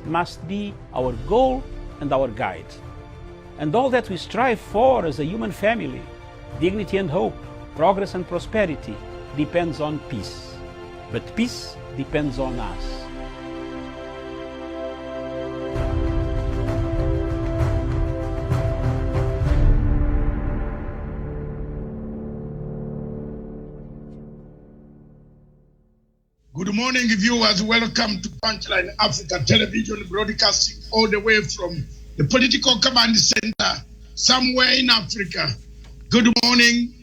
must be our goal and our guide. And all that we strive for as a human family, dignity and hope, progress and prosperity, depends on peace. But peace depends on us. Good morning, viewers. Welcome to Punchline Africa Television, broadcasting all the way from the political command center somewhere in Africa. Good morning,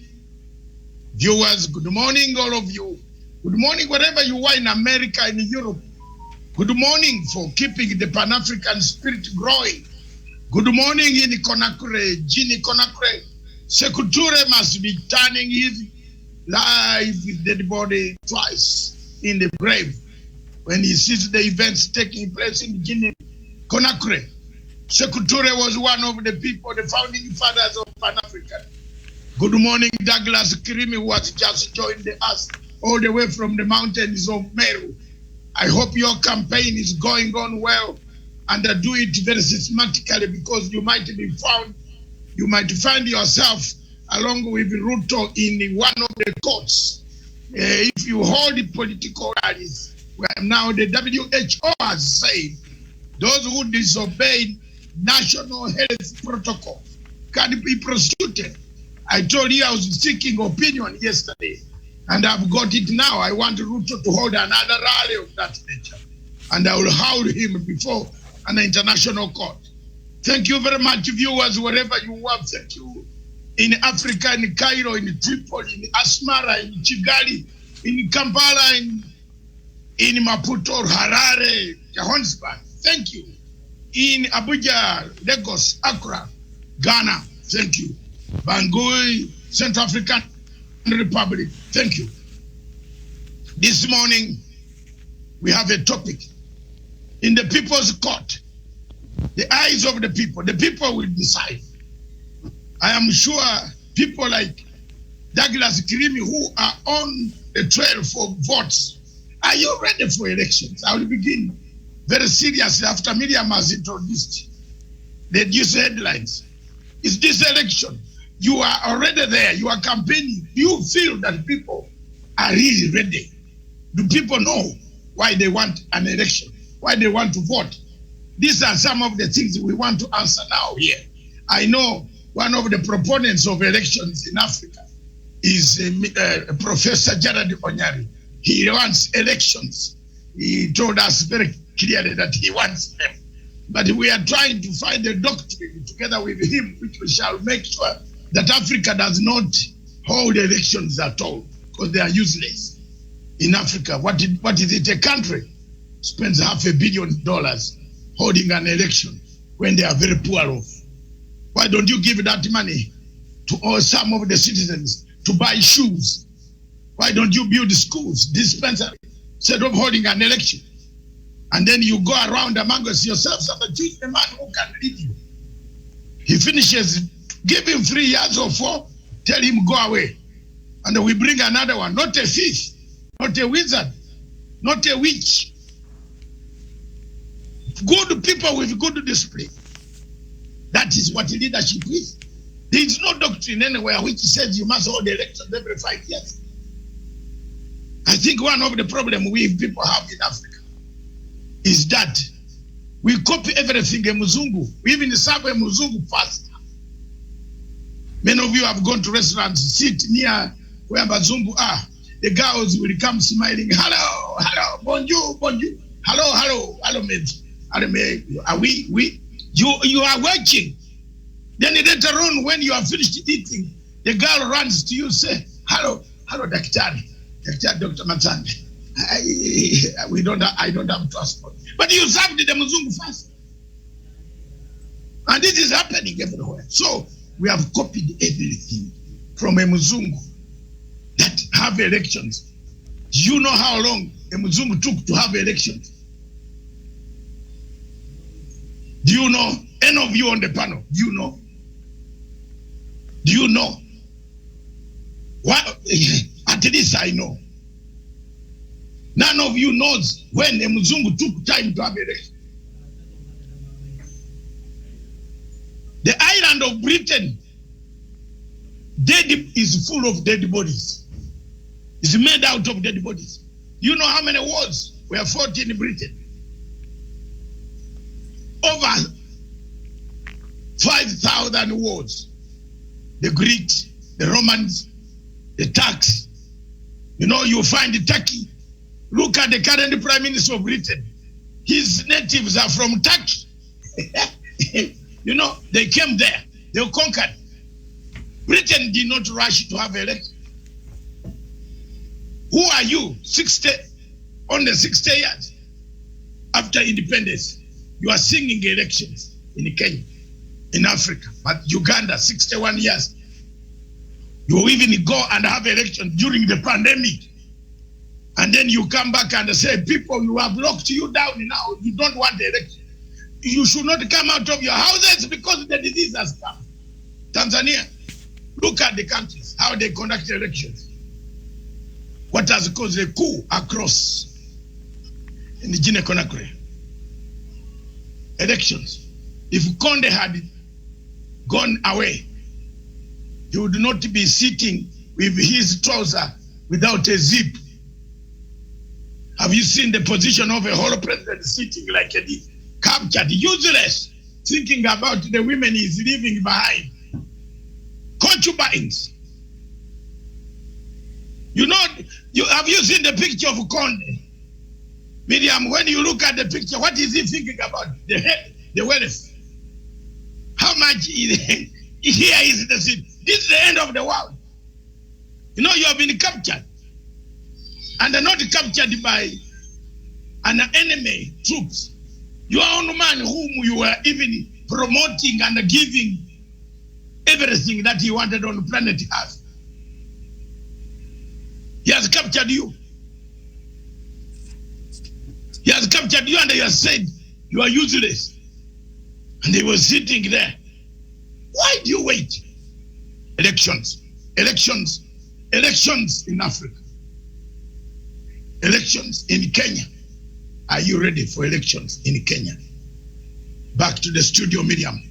viewers. Good morning, all of you. Good morning, wherever you are in America and Europe. Good morning for keeping the Pan-African spirit growing. Good morning in Conakry, Guinea Conakry. Sekuture must be turning his live dead body twice in the grave when he sees the events taking place in Guinea Conakry. Sekuture was one of the people, the founding fathers of Pan-African. Good morning, Douglas Kirimi, who has just joined us all the way from the mountains of Meru. I hope your campaign is going on well and do it very systematically, because you might find yourself along with Ruto in one of the courts. If you hold political rallies, where now the WHO has said those who disobey national health protocol can be prosecuted. I told you I was seeking opinion yesterday, and I've got it now. I want Ruto to hold another rally of that nature, and I will hold him before an international court. Thank you very much, viewers, wherever you are. Thank you. In Africa, in Cairo, in Tripoli, in Asmara, in Kigali, in Kampala, in Maputo, Harare, Johannesburg. Thank you. In Abuja, Lagos, Accra, Ghana. Thank you. Bangui, Central African Republic. Thank you. This morning, we have a topic. In the People's Court, the eyes of the people will decide. I am sure people like Douglas Kirimi, who are on the trail for votes, are you ready for elections? I will begin very seriously after Miriam has introduced the news headlines. Is this election? You are already there. You are campaigning. Do you feel that people are really ready? Do people know why they want an election? Why they want to vote? These are some of the things we want to answer now here. I know one of the proponents of elections in Africa is Professor Gerard Onyari. He wants elections. He told us very clearly that he wants them. But we are trying to find a doctrine together with him, which we shall make sure that Africa does not hold elections at all, because they are useless. In Africa, what is it? A country spends $500 million holding an election when they are very poor off. Why don't you give that money to some of the citizens to buy shoes? Why don't you build schools, dispensaries, instead of holding an election? And then you go around amongst yourselves and choose the man who can lead you. He finishes, give him 3 years or 4, tell him go away. And we bring another one, not a thief, not a wizard, not a witch. Good people with good discipline. That is what leadership is. There is no doctrine anywhere which says you must hold elections every 5 years. I think one of the problems we people have in Africa is that we copy everything a Muzungu. We even serve a Muzungu first. Many of you have gone to restaurants, sit near where Bazungu are. The girls will come smiling, hello, hello, bonjour, bonjour, hello, mate. You are working. Then later on, when you are finished eating, the girl runs to you, say, hello, Daktari, Dr. Matsande. I don't have transport. But you served the Muzungu first. And this is happening everywhere. So we have copied everything from a Muzungu that have elections. Do you know how long a Muzungu took to have elections? Do you know? Any of you on the panel, do you know? Do you know? What? At least I know. None of you knows when a Muzungu took time to have election. The island of Britain is full of dead bodies. It's made out of dead bodies. You know how many wars were fought in Britain? Over 5,000 wars. The Greeks, the Romans, the Turks. You know, you find Turkey. Look at the current Prime Minister of Britain. His natives are from Turkey. You know, they came there. They conquered. Britain did not rush to have election. Who are you? 60 years after independence, you are singing elections in Kenya, in Africa, but Uganda, 61 years. You even go and have elections during the pandemic. And then you come back and say, people, you have locked you down now. You don't want the election. You should not come out of your houses because the disease has come. Tanzania, look at the countries, how they conduct elections. What has caused a coup across in the Guinea-Conakry? Elections. If Conde had gone away, he would not be sitting with his trouser without a zip. Have you seen the position of a whole president sitting like a captured, useless, thinking about the women he's leaving behind? Concubines. You know, have you seen the picture of Conde? Miriam, when you look at the picture, what is he thinking about? The head, the wealth. How much here is the city? This is the end of the world. You know, you have been captured. And are not captured by an enemy troops. You are one man whom you were even promoting and giving everything that he wanted on planet Earth. He has captured you. He has captured you and he has said you are useless. And he was sitting there. Why do you wait? Elections. Elections. Elections in Africa. Elections in Kenya. Are you ready for elections in Kenya? Back to the studio, Miriam.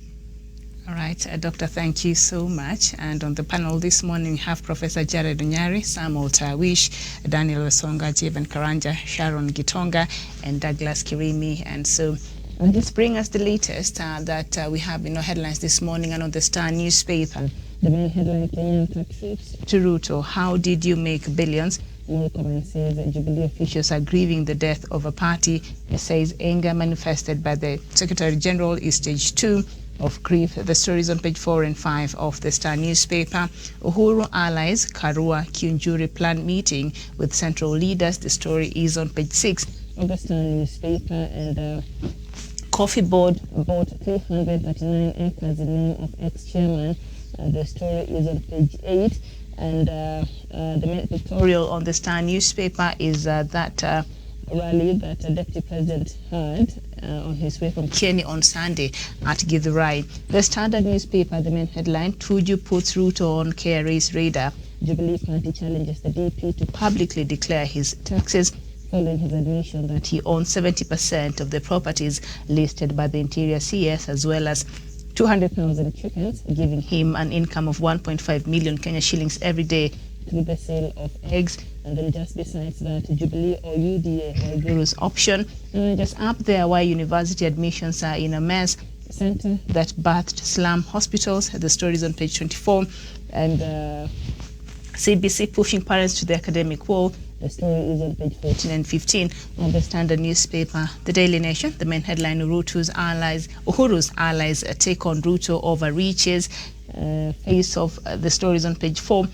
All right, Doctor, thank you so much. And on the panel this morning, we have Professor Jared Onyari, Samuel Tawish, Daniel Wesonga, Jeven Karanja, Sharon Gitonga, and Douglas Kirimi. And so this brings us the latest that we have in our headlines this morning and on the Star newspaper. The main headline, Kenyan taxes to Ruto. How did you make billions? Murkomen says Jubilee officials are grieving the death of a party. It says anger manifested by the Secretary General is stage 2 of grief. The story is on page 4 and 5 of the Star newspaper. Uhuru allies Karua Kiunjuri planned meeting with central leaders. The story is on page 6 of the Star newspaper. And Coffee Board bought 339 acres in name of ex-chairman. The story is on page 8. And the main editorial on the Star newspaper is that rally that Deputy President had on his way from Kieni on Sunday at Githurai. The Standard newspaper, the main headline, Tuju puts Ruto on KRA's radar. Jubilee Party challenges the DP to publicly declare his taxes following his admission that he owns 70% of the properties listed by the Interior CS, as well as 200,000 chickens, giving him an income of 1.5 million Kenya shillings every day through the sale of eggs. And then just besides that, Jubilee or UDA or Guru's option. And just up there, why university admissions are in a mess. Center that birthed slum hospitals. The story is on page 24. And CBC pushing parents to the academic wall. The story is on page 14 and 15 of the Standard newspaper. The Daily Nation, the main headline, Uhuru's allies take on Ruto over reaches. Face of the story is on page 4.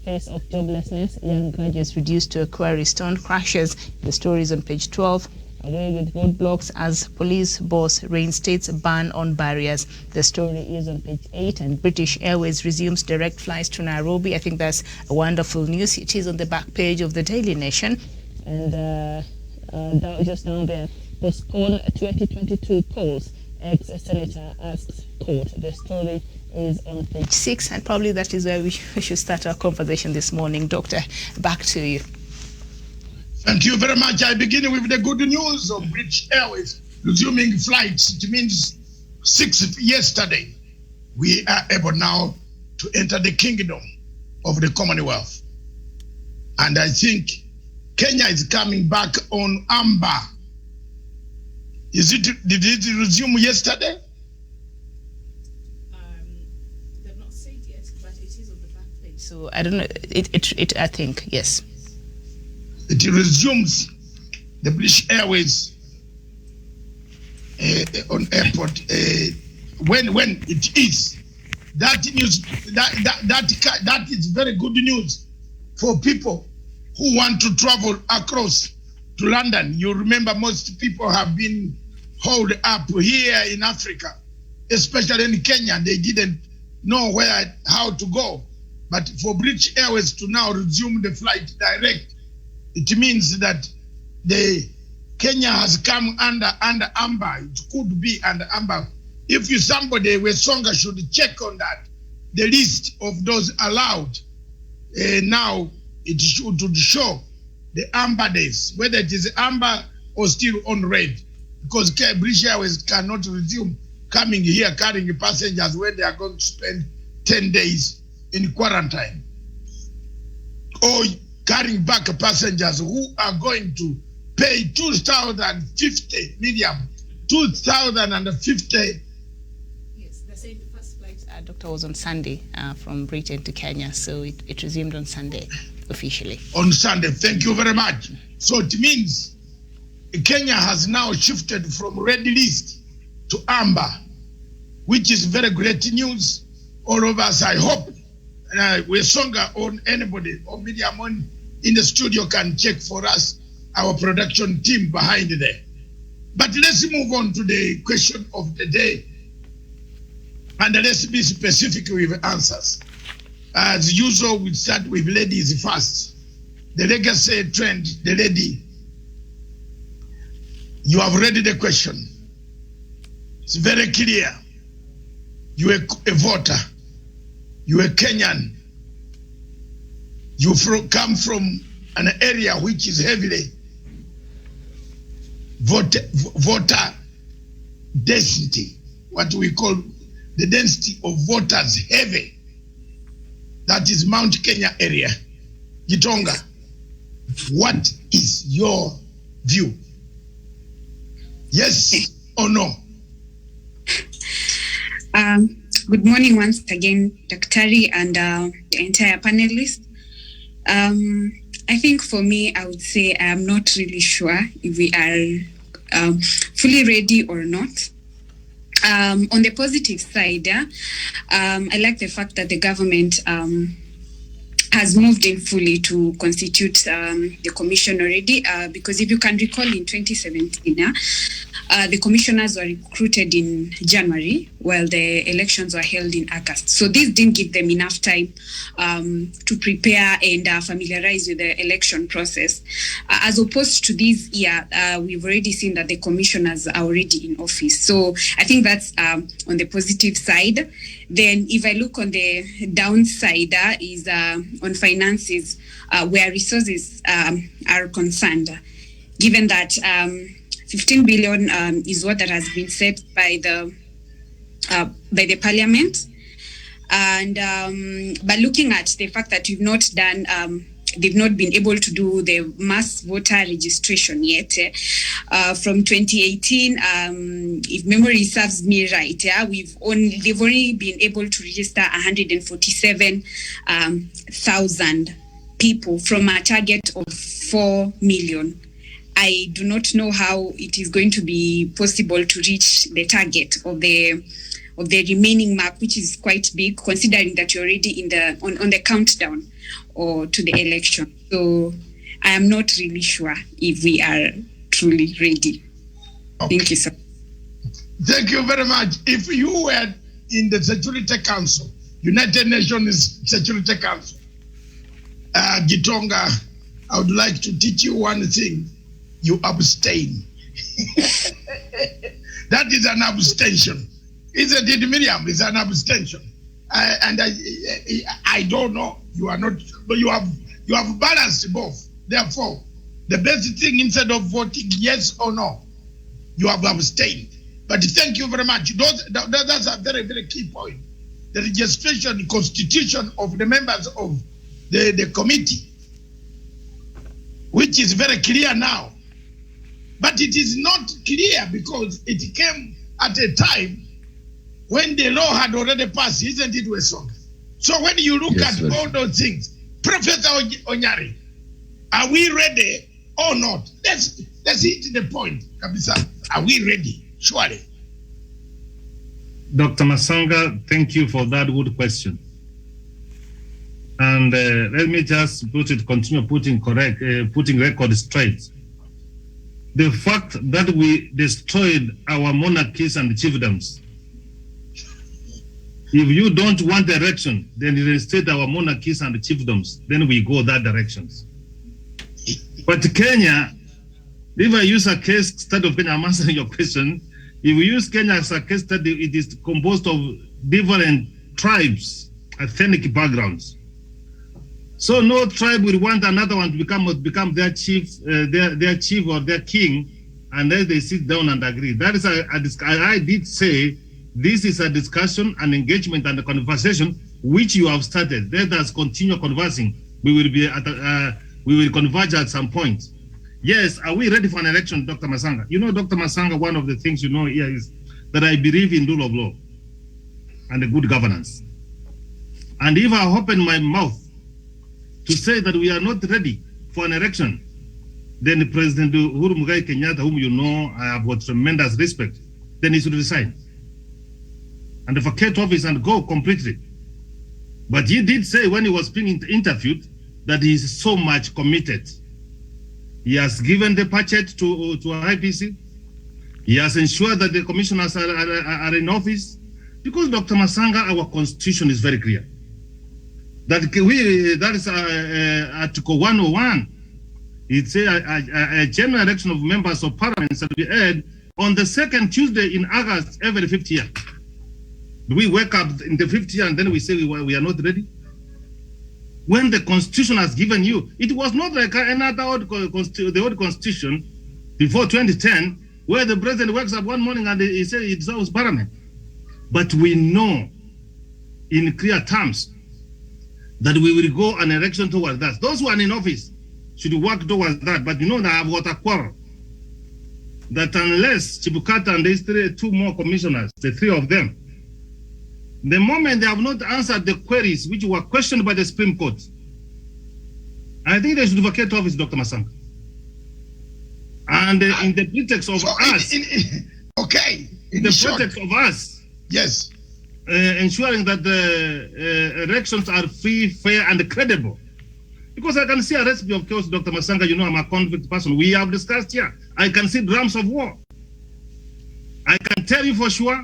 Face of joblessness, young graduates reduced to a quarry, stone crashes. The story is on page 12. Away with roadblocks as police boss reinstates a ban on barriers. The story is on page 8. And British Airways resumes direct flights to Nairobi. I think that's a wonderful news. It is on the back page of the Daily Nation. And just down there, postpone 2022 polls. Ex-senator asks court. The story is on page 6. And probably that is where we should start our conversation this morning. Doctor, back to you. Thank you very much. I begin with the good news of British Airways resuming flights. It means 6 yesterday. we are able now to enter the kingdom of the Commonwealth. And I think Kenya is coming back on amber. Did it resume yesterday? They've not said yet, but it is on the back page. So I don't know. I think, yes. It resumes the British Airways on airport when it is. That news, that is very good news for people who want to travel across to London. You remember most people have been held up here in Africa, especially in Kenya. They didn't know how to go. But for British Airways to now resume the flight direct, it means that Kenya has come under amber. It could be under amber. If somebody with Songa should check on that, the list of those allowed, now it should show the amber days, whether it is amber or still on red, because British Airways cannot resume coming here carrying passengers when they are going to spend 10 days in quarantine, or carrying back passengers who are going to pay 2,050 million, 2,050. Yes, they said the first flight, Doctor, was on Sunday from Britain to Kenya, so it resumed on Sunday officially. On Sunday, thank you very much. So it means Kenya has now shifted from red list to amber, which is very great news. All of us, I hope, with Songa or anybody or media in the studio can check for us, our production team behind there. But let's move on to the question of the day. And let's be specific with answers. As usual, we start with ladies first. The legacy trend, the lady. You have read the question. It's very clear. You are a voter. You are Kenyan. You come from an area which is heavily voter density, what we call the density of voters heavy. That is Mount Kenya area. Gitonga, what is your view? Yes or no? Good morning once again, Daktari and the entire panelists. I think for me, I would say I am not really sure if we are fully ready or not. On the positive side, I like the fact that the government has moved in fully to constitute the commission already, because if you can recall in 2017, the commissioners were recruited in January while the elections were held in August. So this didn't give them enough time to prepare and familiarize with the election process. As opposed to this year, we've already seen that the commissioners are already in office. So I think that's on the positive side. Then if I look on the downside, is on finances, where resources are concerned, given that 15 billion is what that has been set by the parliament. And but looking at the fact that we've not done, they've not been able to do the mass voter registration yet. From 2018, if memory serves me right, they've only been able to register 147,000 people from a target of 4 million. I do not know how it is going to be possible to reach the target of the remaining mark, which is quite big, considering that you're already on the countdown or to the election. So I am not really sure if we are truly ready. Okay. Thank you, sir. Thank you very much. If you were in the Security Council, United Nations Security Council, Gitonga, I would like to teach you one thing. You abstain. That is an abstention. Isn't it, Miriam? It's an abstention. I don't know. You are not, but you have balanced both. Therefore, the best thing, instead of voting yes or no, you have abstained. But thank you very much. That's a very, very key point. the registration constitution of the members of the committee, which is very clear now. But it is not clear because it came at a time when the law had already passed, isn't it, Wesong? So when you look at all those things, Professor Onyari, are we ready or not? Let's hit the point, Kabisa. Are we ready? Surely. Dr. Masanga, thank you for that good question. And let me just continue putting records straight. The fact that we destroyed our monarchies and chiefdoms. If you don't want direction, then reinstate our monarchies and chiefdoms, then we go that directions. But Kenya, if I use a case study of Kenya, I'm answering your question. If we use Kenya as a case study, it is composed of different tribes, ethnic backgrounds. So no tribe will want another one to become their chief, their chief or their king, unless they sit down and agree. That is I did say this is a discussion, an engagement, and a conversation which you have started. Let us continue conversing. We will converge at some point. Yes, are we ready for an election, Dr. Masanga? You know, Dr. Masanga, one of the things you know here is that I believe in rule of law and a good governance. And if I open my mouth to say that we are not ready for an election, then President Uhuru Muigai Kenyatta, whom you know I have got tremendous respect, then he should resign and vacate office and go completely. But he did say when he was being interviewed that he is so much committed. He has given the budget to IPC. He has ensured that the commissioners are in office. Because Dr. Masanga, our constitution is very clear. That is Article 101. It says a general election of members of parliament shall be held on the second Tuesday in August every 5th year. Do we wake up in the 5th year and then we say we are not ready? When the constitution has given you, it was not like another old constitution before 2010, where the president wakes up one morning and he says it dissolves parliament. But we know in clear terms that we will go an election towards that. Those who are in office should work towards that. But you know that I've got a quarrel that unless Chibukata and these two more commissioners, the three of them, the moment they have not answered the queries which were questioned by the Supreme Court, I think they should vacate office, Dr. Masanga. And in the pretext of us, pretext of us, yes, ensuring that the elections are free, fair, and credible. Because I can see a recipe of chaos, Dr. Masanga. You know, I'm a convict person. We have discussed here. I can see drums of war. I can tell you for sure,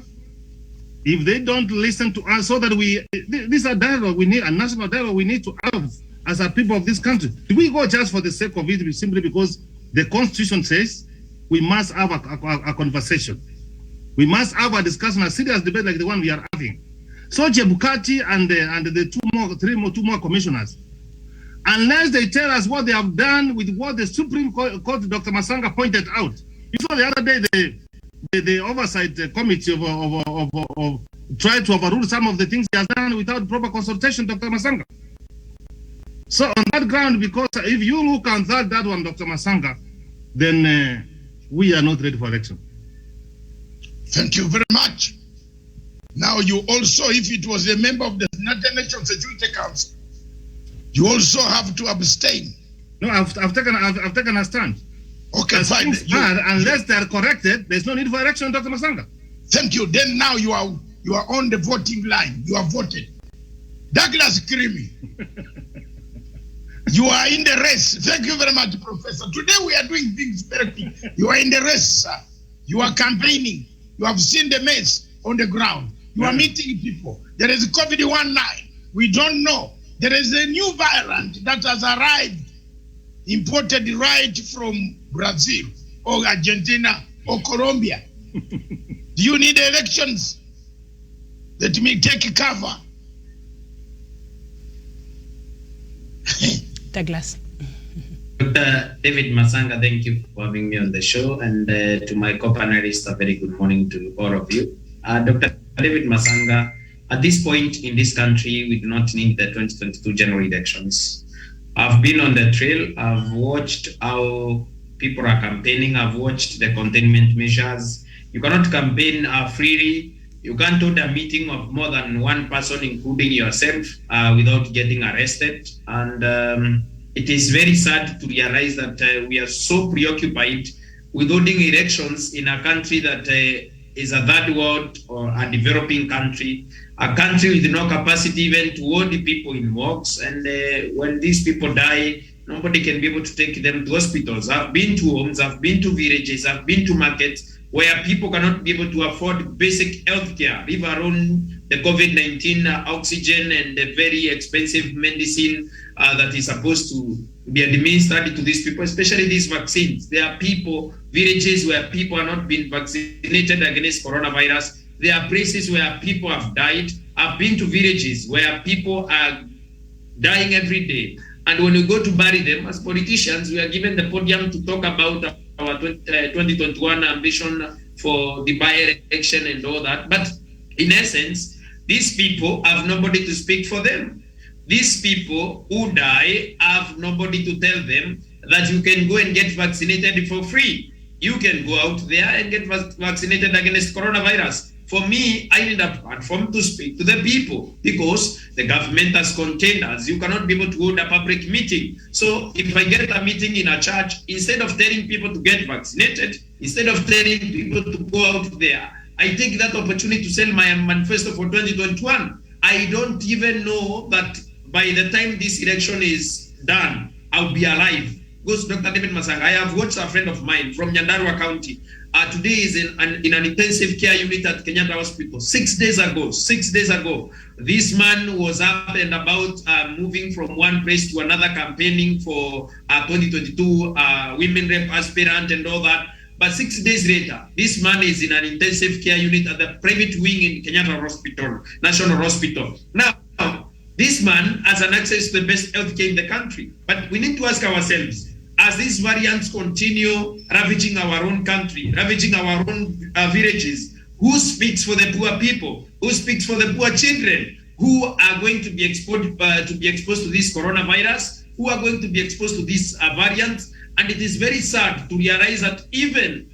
if they don't listen to us, so that this is a dialogue we need, a national dialogue we need to have as a people of this country. Do we go just for the sake of it, simply because the Constitution says we must have a conversation? We must have a discussion, a serious debate like the one we are having. So Chebukati and the two more commissioners, unless they tell us what they have done with what the Supreme Court, Dr. Masanga, pointed out. You saw the other day the oversight committee of tried to overrule some of the things he has done without proper consultation, Dr. Masanga. So on that ground, because if you look at that one, Dr. Masanga, then we are not ready for election. Thank you very much. Now you also, if it was a member of the United Nations Security Council, you also have to abstain. No, I've taken a stand. Okay, fine. Unless they are corrected, there's no need for election, Dr. Masanga. Thank you. Then now you are on the voting line. You are voted. Douglas Kirimi, you are in the race. Thank you very much, Professor. Today we are doing things very quick. You are in the race, sir. You are campaigning. You have seen the mess on the ground. You are meeting people. There is COVID-19. We don't know. There is a new variant that has arrived, imported right from Brazil or Argentina or Colombia. Do you need elections? Let me take cover. Douglas. Dr. David Masanga, thank you for having me on the show. And to my co-panelists, a very good morning to all of you. Dr. David Masanga, at this point in this country, we do not need the 2022 general elections. I've been on the trail. I've watched how people are campaigning. I've watched the containment measures. You cannot campaign freely. You can't hold a meeting of more than one person, including yourself, without getting arrested. And it is very sad to realize that we are so preoccupied with holding elections in a country that is a third world or a developing country, a country with no capacity even to hold the people in morgues. And when these people die, nobody can be able to take them to hospitals. I've been to homes, I've been to villages, I've been to markets where people cannot be able to afford basic health care, leave alone the COVID-19 oxygen and the very expensive medicine that is supposed to be administered to these people, especially these vaccines. There are people, villages where people are not being vaccinated against coronavirus. There are places where people have died. I've been to villages where people are dying every day. And when we go to bury them, as politicians, we are given the podium to talk about our 2021 ambition for the by-election and all that. But in essence, these people have nobody to speak for them. These people who die have nobody to tell them that you can go and get vaccinated for free. You can go out there and get vaccinated against coronavirus. For me, I need a platform to speak to the people because the government has contained us. You cannot be able to hold a public meeting. So if I get a meeting in a church, instead of telling people to get vaccinated, instead of telling people to go out there, I take that opportunity to sell my manifesto for 2021. I don't even know that by the time this election is done, I'll be alive. Goes Dr. David Masanga. I have watched a friend of mine from Nyandarua County. Today is in an intensive care unit at Kenyatta Hospital. 6 days ago, this man was up and about moving from one place to another, campaigning for 2022 women rep aspirant and all that. But 6 days later, this man is in an intensive care unit at the private wing in Kenyatta Hospital, National Hospital. Now, this man has an access to the best healthcare in the country. But we need to ask ourselves, as these variants continue ravaging our own country, ravaging our own villages, who speaks for the poor people? Who speaks for the poor children who are going to be exposed to this coronavirus? Who are going to be exposed to these variants? And it is very sad to realize that even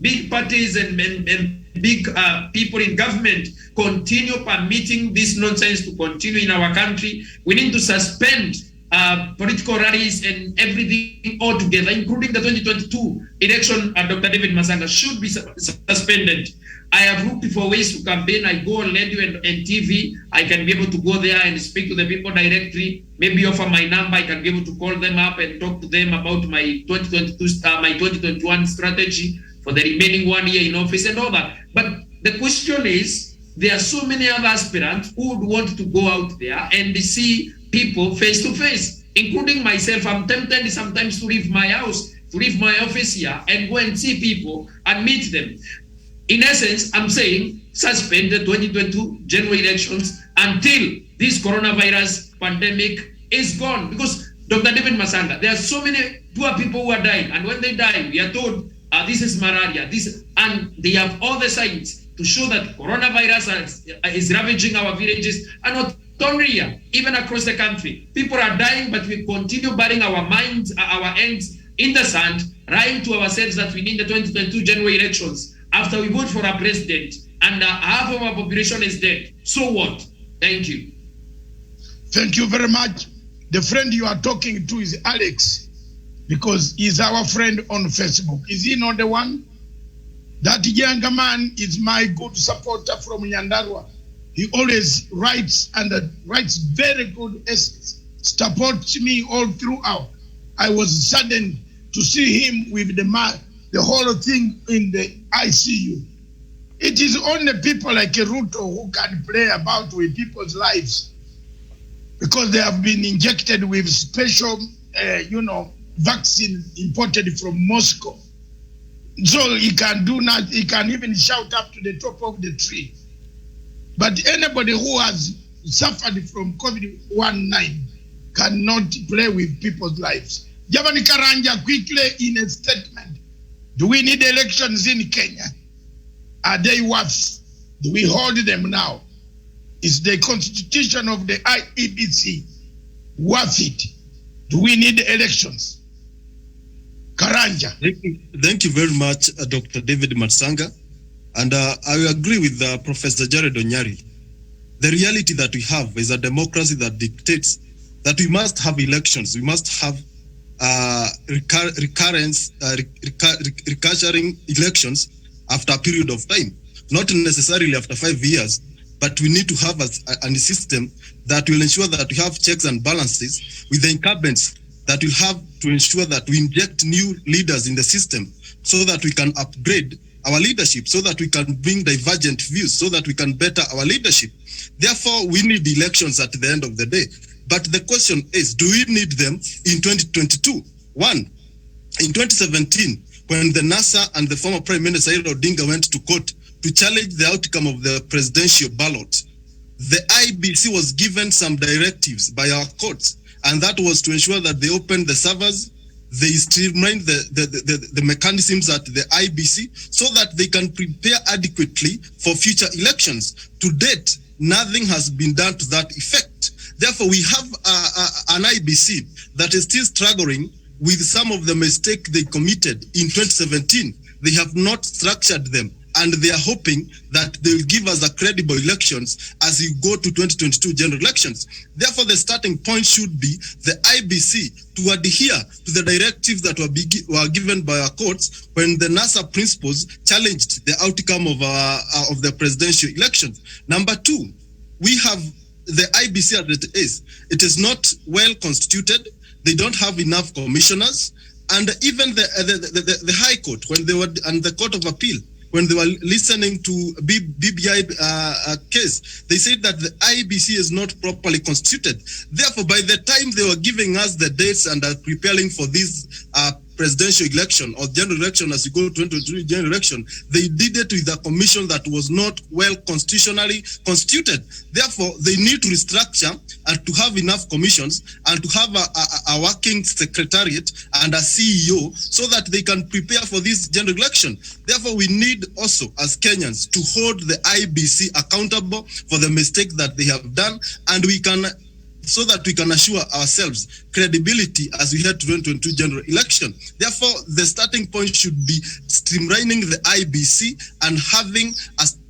big parties and big people in government continue permitting this nonsense to continue in our country. We need to suspend political rallies and everything altogether, including the 2022 election. Dr. David Masanga should be suspended. I have looked for ways to campaign. I go on radio and TV. I can be able to go there and speak to the people directly. Maybe offer my number. I can be able to call them up and talk to them about my 2021 strategy for the remaining 1 year in office and all that. But the question is, there are so many other aspirants who would want to go out there and see people face to face, including myself. I'm tempted sometimes to leave my house, to leave my office here and go and see people and meet them. In essence, I'm saying suspend the 2022 general elections until this coronavirus pandemic is gone. Because Dr. David Masanga, there are so many poor people who are dying, and when they die, we are told this is malaria, and they have all the signs to show that coronavirus is ravaging our villages, and not only here, even across the country. People are dying, but we continue burying our minds, our ends in the sand, lying to ourselves that we need the 2022 general elections after we vote for our president, and half of our population is dead. So what? Thank you. Thank you very much. The friend you are talking to is Alex, because he's our friend on Facebook. Is he not the one? That young man is my good supporter from Nyandarua. He always writes and writes very good essays, supports me all throughout. I was saddened to see him with the whole thing in the ICU. It is only people like Ruto who can play about with people's lives, because they have been injected with special, vaccine imported from Moscow. So he can do nothing. He can even shout up to the top of the tree. But anybody who has suffered from COVID-19 cannot play with people's lives. Javani Karanja, quickly in a statement, do we need elections in Kenya? Are they worth? Do we hold them now? Is the constitution of the IEBC worth it? Do we need elections? Karanja. Thank you very much, Dr. David Matsanga. And I agree with Professor Jared Onyari. The reality that we have is a democracy that dictates that we must have elections. We must have recurring elections after a period of time, not necessarily after 5 years, but we need to have a system that will ensure that we have checks and balances with the incumbents, that will have to ensure that we inject new leaders in the system so that we can upgrade our leadership, so that we can bring divergent views, so that we can better our leadership. Therefore, we need elections at the end of the day. But the question is, do we need them in 2022? One, in 2017, when the NASA and the former Prime Minister Odinga went to court to challenge the outcome of the presidential ballot, the IBC was given some directives by our courts, and that was to ensure that they opened the servers, they streamlined the mechanisms at the IBC so that they can prepare adequately for future elections. To date, nothing has been done to that effect. Therefore, we have an IBC that is still struggling with some of the mistakes they committed in 2017. They have not structured them, and they are hoping that they will give us a credible elections as you go to 2022 general elections. Therefore, the starting point should be the IBC to adhere to the directives that were given by our courts when the NASA principles challenged the outcome of the presidential elections. Number two, we have the IBC as it is. It is not well constituted. They don't have enough commissioners, and even the High Court, when they were, and the Court of Appeal, when they were listening to BBI case, they said that the IBC is not properly constituted. Therefore, by the time they were giving us the dates and are preparing for this presidential election or general election, as you go to 2023 general election, they did it with a commission that was not well constitutionally constituted. Therefore, they need to restructure and to have enough commissions and to have a working secretariat and a CEO so that they can prepare for this general election. Therefore, we need also as Kenyans to hold the IBC accountable for the mistakes that they have done, and we can, so that we can assure ourselves credibility as we head to 2022 general election. Therefore, the starting point should be streamlining the IBC and having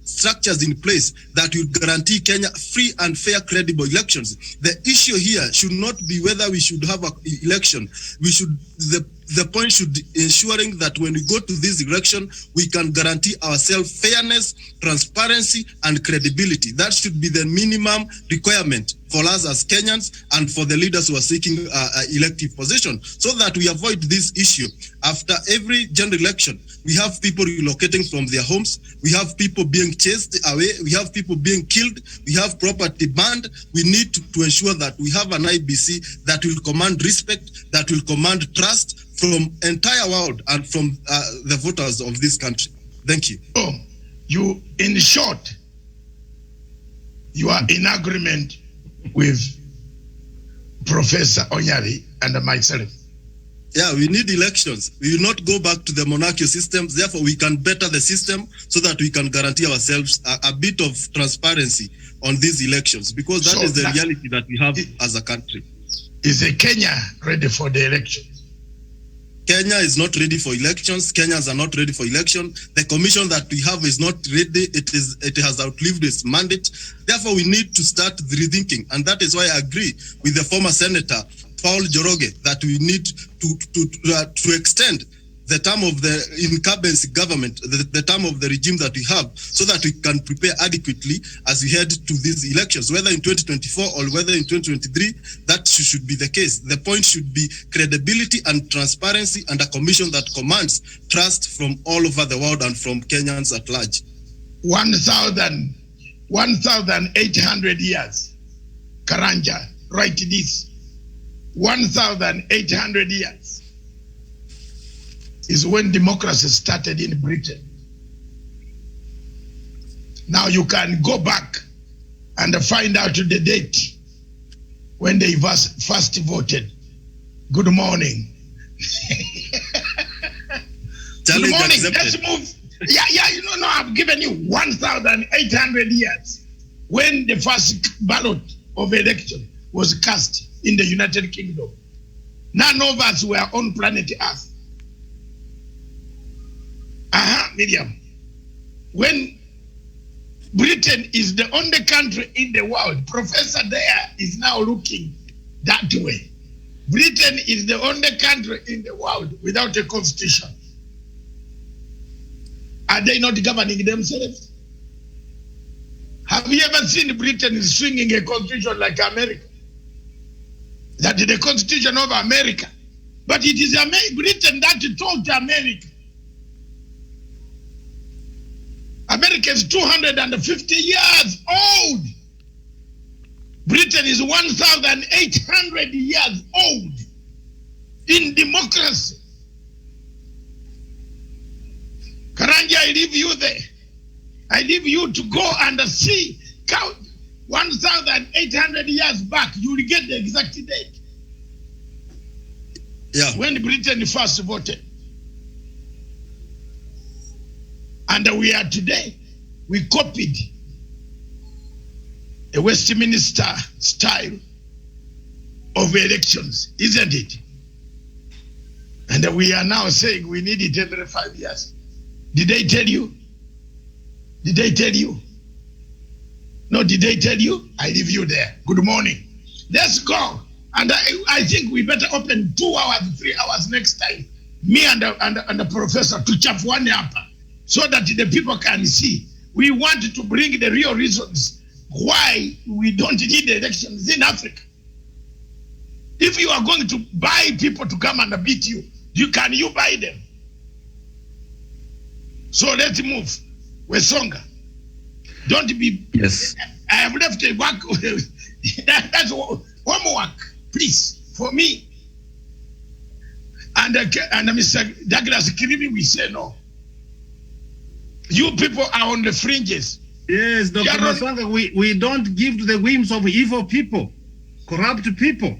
structures in place that will guarantee Kenya free and fair, credible elections. The issue here should not be whether we should have an election. We should, the point should be ensuring that when we go to this election, we can guarantee ourselves fairness, transparency, and credibility. That should be the minimum requirement for us as Kenyans and for the leaders who are seeking elective position, so that we avoid this issue. After every general election, we have people relocating from their homes, we have people being chased away, we have people being killed, we have property banned. We need to ensure that we have an IBC that will command respect, that will command trust from entire world and from the voters of this country. Thank you. Oh, you, in short, you are in agreement with Professor Onyari and myself. Yeah, we need elections. We will not go back to the monarchical systems. Therefore, we can better the system so that we can guarantee ourselves a bit of transparency on these elections, because that is the reality that we have as a country. Is Kenya ready for the election? Kenya is not ready for elections. Kenyans are not ready for election. The commission that we have is not ready. It has outlived its mandate. Therefore, we need to start rethinking. And that is why I agree with the former Senator, Paul Joroge, that we need to extend the term of the incumbency government, the term of the regime that we have, so that we can prepare adequately as we head to these elections, whether in 2024 or whether in 2023, that should be the case. The point should be credibility and transparency, and a commission that commands trust from all over the world and from Kenyans at large. 1,800 years, Karanja, write this. 1,800 years is when democracy started in Britain. Now you can go back and find out the date when they first voted. Good morning. Good morning. Let's move. Yeah, I've given you 1,800 years. when the first ballot of election was cast in the United Kingdom. None of us were on planet Earth. Miriam. When Britain is the only country in the world, Professor there is now looking that way. Britain is the only country in the world without a constitution. Are they not governing themselves? Have you ever seen Britain swinging a constitution like America? That is the constitution of America. But it is Britain that told America. America is 250 years old. Britain is 1,800 years old in democracy. Karanja, I leave you there. I leave you to go and see, count 1,800 years back. You will get the exact date. Yeah. When Britain first voted. And we are today, we copied a Westminster style of elections, isn't it? And we are now saying we need it every 5 years. Did they tell you? Did they tell you? No, did they tell you? I leave you there. Good morning. Let's go. And I think we better open 2 hours, 3 hours next time. Me and the professor to chap one up so that the people can see. We want to bring the real reasons why we don't need elections in Africa. If you are going to buy people to come and beat you, can you buy them? So let's move. Wesonga. Don't be. Yes. I have left a work. That's homework, please, for me. And Mr. Douglas Kirimi, we say no. You people are on the fringes. Yes, Dr. Masanga, we don't give to the whims of evil people, corrupt people.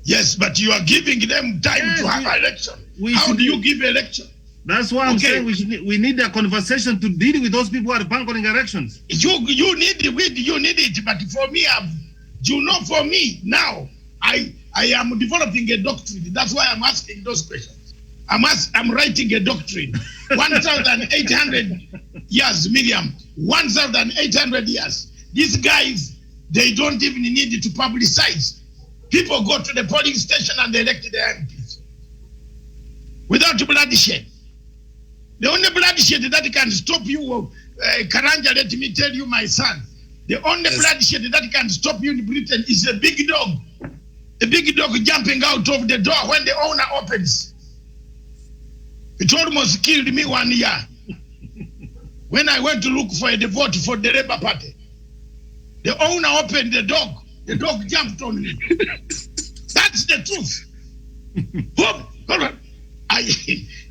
Yes, but you are giving them time to have election. How do you give election? That's why I'm saying we need a conversation to deal with those people who are banking elections. You need it, but for me, for me now, I am developing a doctrine. That's why I'm asking those questions. I'm writing a doctrine. 1,800 years, Miriam. 1,800 years. These guys, they don't even need to publicize. People go to the polling station and they elect their MPs without bloodshed. The only bloodshed that can stop you, Karanja, let me tell you, my son, the only bloodshed that can stop you in Britain is a big dog. A big dog jumping out of the door when the owner opens. It almost killed me 1 year when I went to look for a vote for the Labour Party. The owner opened the dog jumped on me. That's the truth. Hold on.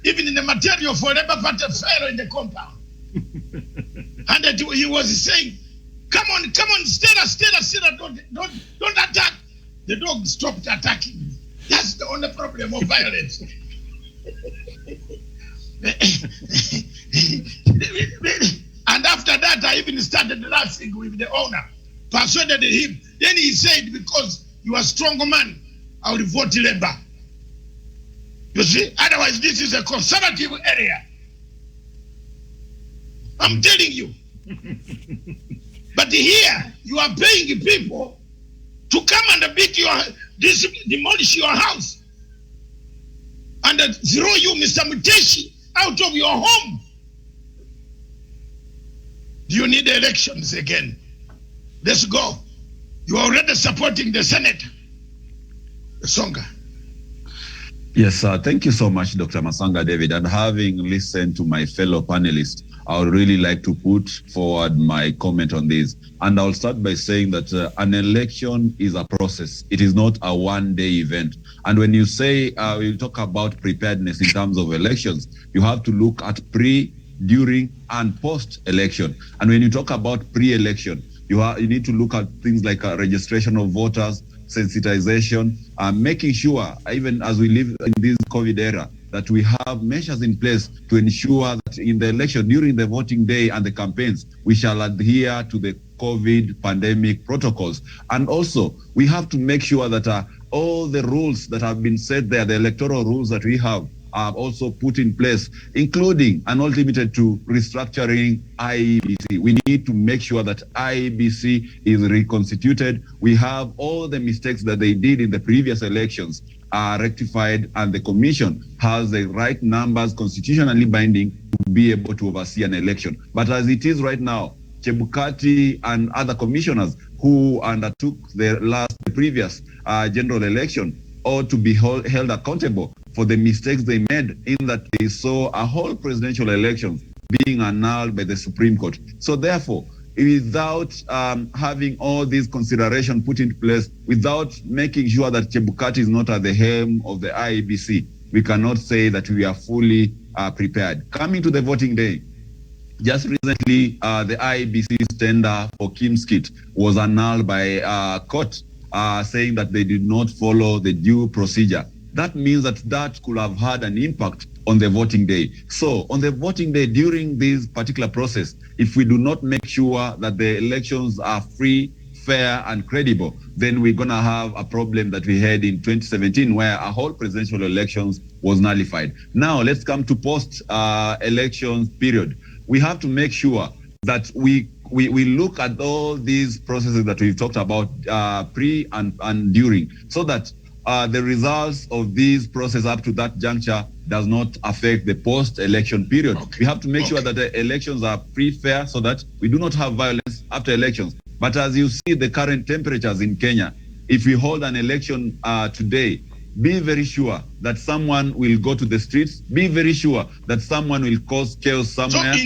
Even in the material for Labour Party fell in the compound. And he was saying, come on, Stella, don't attack. The dog stopped attacking me. That's the only problem of violence. And after that, I even started laughing with the owner, persuaded him. Then he said, because you are a strong man, I will vote Labour. You see, otherwise this is a conservative area. I'm telling you. But here, you are paying people to come and demolish your house and throw you, Mr. Muteshi, out of your home. Do you need elections again? Let's go. You are already supporting the Senate. Songa. Yes, thank you so much, Dr. Masanga David. And having listened to my fellow panelists, I would really like to put forward my comment on this. And I'll start by saying that an election is a process. It is not a one-day event. And when you say, you talk about preparedness in terms of elections, you have to look at pre, during, and post-election. And when you talk about pre-election, you need to look at things like registration of voters, sensitization, making sure, even as we live in this COVID era, that we have measures in place to ensure that in the election, during the voting day and the campaigns, we shall adhere to the COVID pandemic protocols. And also, we have to make sure that all the rules that have been set there, the electoral rules that we have, are also put in place, including and not limited to restructuring IEBC. We need to make sure that IEBC is reconstituted. We have all the mistakes that they did in the previous elections are rectified, and the commission has the right numbers, constitutionally binding, to be able to oversee an election. But as it is right now, Chebukati and other commissioners who undertook the previous general election ought to be held accountable for the mistakes they made, in that they saw a whole presidential election being annulled by the Supreme Court. So therefore, without having all these considerations put in place, without making sure that Chebukati is not at the helm of the IEBC, we cannot say that we are fully prepared. Coming to the voting day, just recently, the IEBC's tender for Kim's kit was annulled by a court, saying that they did not follow the due procedure. That means that could have had an impact on the voting day. So on the voting day, during this particular process, if we do not make sure that the elections are free, fair, and credible, then we're going to have a problem that we had in 2017, where a whole presidential elections was nullified. Now let's come to post-elections period. We have to make sure that we look at all these processes that we've talked about pre and during, so that the results of these processes up to that juncture does not affect the post-election period. Okay. We have to make sure that the elections are free, fair, so that we do not have violence after elections. But as you see the current temperatures in Kenya, if we hold an election today, be very sure that someone will go to the streets. Be very sure that someone will cause chaos somewhere. So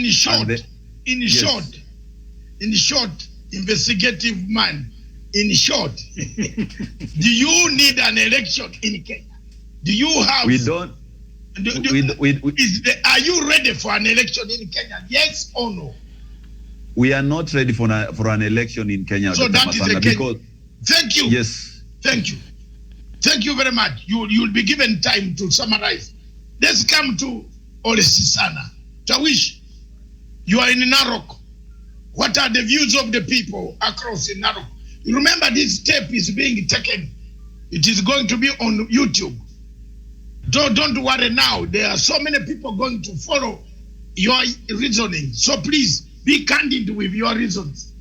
in short, investigative man, in short, do you need an election in Kenya? Do you have? We don't. Are you ready for an election in Kenya? Yes or no? We are not ready for an election in Kenya. So that is the case. Thank you. Yes. Thank you. Thank you very much. You'll be given time to summarize. Let's come to Ole Sisana. Tawish, you are in Narok. What are the views of the people across in Narok? You remember this tape is being taken. It is going to be on YouTube. Don't worry now. There are so many people going to follow your reasoning. So please be candid with your reasons.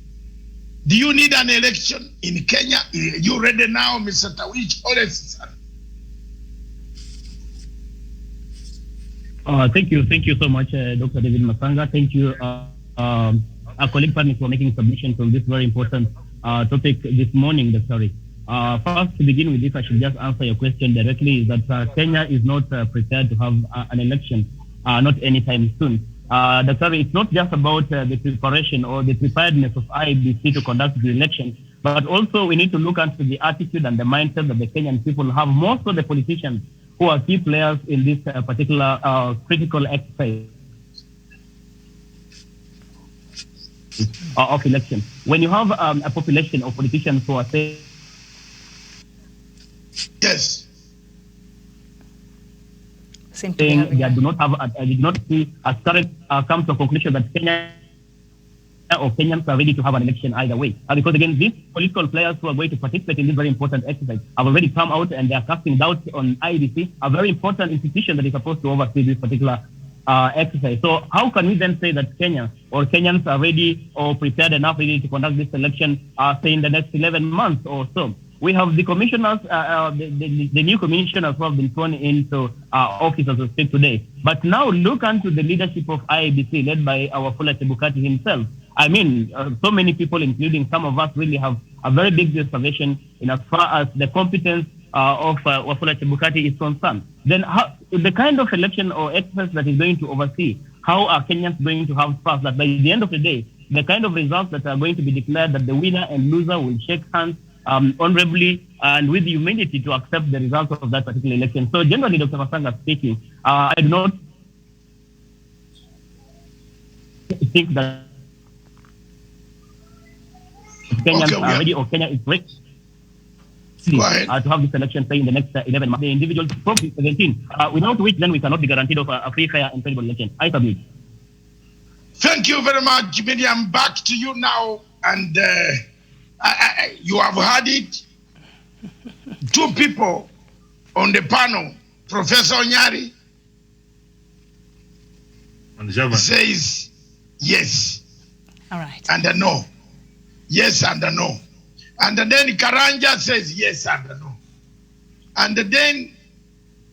Do you need an election in Kenya? Are you ready now, Mr. Tawish? Thank you so much, Dr. David Masanga. Thank you, our colleague partners, for making submissions on this very important topic this morning, Dr. First, to begin with this, I should just answer your question directly, is that Kenya is not prepared to have an election, not anytime soon. Dr. It's not just about the preparation or the preparedness of IEBC to conduct the election, but also we need to look into the attitude and the mindset that the Kenyan people have, most of the politicians who are key players in this particular critical exercise of election. When you have a population of politicians who are saying, yes, saying they do not have, did not see as current come to a conclusion that Kenya or Kenyans are ready to have an election either way. Because again, these political players who are going to participate in this very important exercise have already come out and they are casting doubt on IEBC, a very important institution that is supposed to oversee this particular exercise. So how can we then say that Kenya or Kenyans are ready or prepared enough really to conduct this election, say in the next 11 months or so? We have the commissioners, the new commissioners who have been thrown into office as we speak today. But now look into the leadership of IEBC led by our Wafula Chebukati himself. I mean, so many people, including some of us, really have a very big reservation in as far as the competence of Wafula Chebukati is concerned. Then the kind of election or exercise that is going to oversee, how are Kenyans going to have trust that by the end of the day, the kind of results that are going to be declared, that the winner and loser will shake hands honorably and with humility to accept the results of that particular election. So generally, Dr. Masanga speaking, I do not think that Kenyans are ready or Kenya is ready to have this election, say, in the next 11 months. The individuals from 17, without which then we cannot be guaranteed of a free, fair, and credible election. I submit. Thank you very much, Miriam. Back to you now, and you have heard it. Two people on the panel, Professor Onyari says yes. All right. And a no. Yes and a no. And then Karanja says yes and a no. And then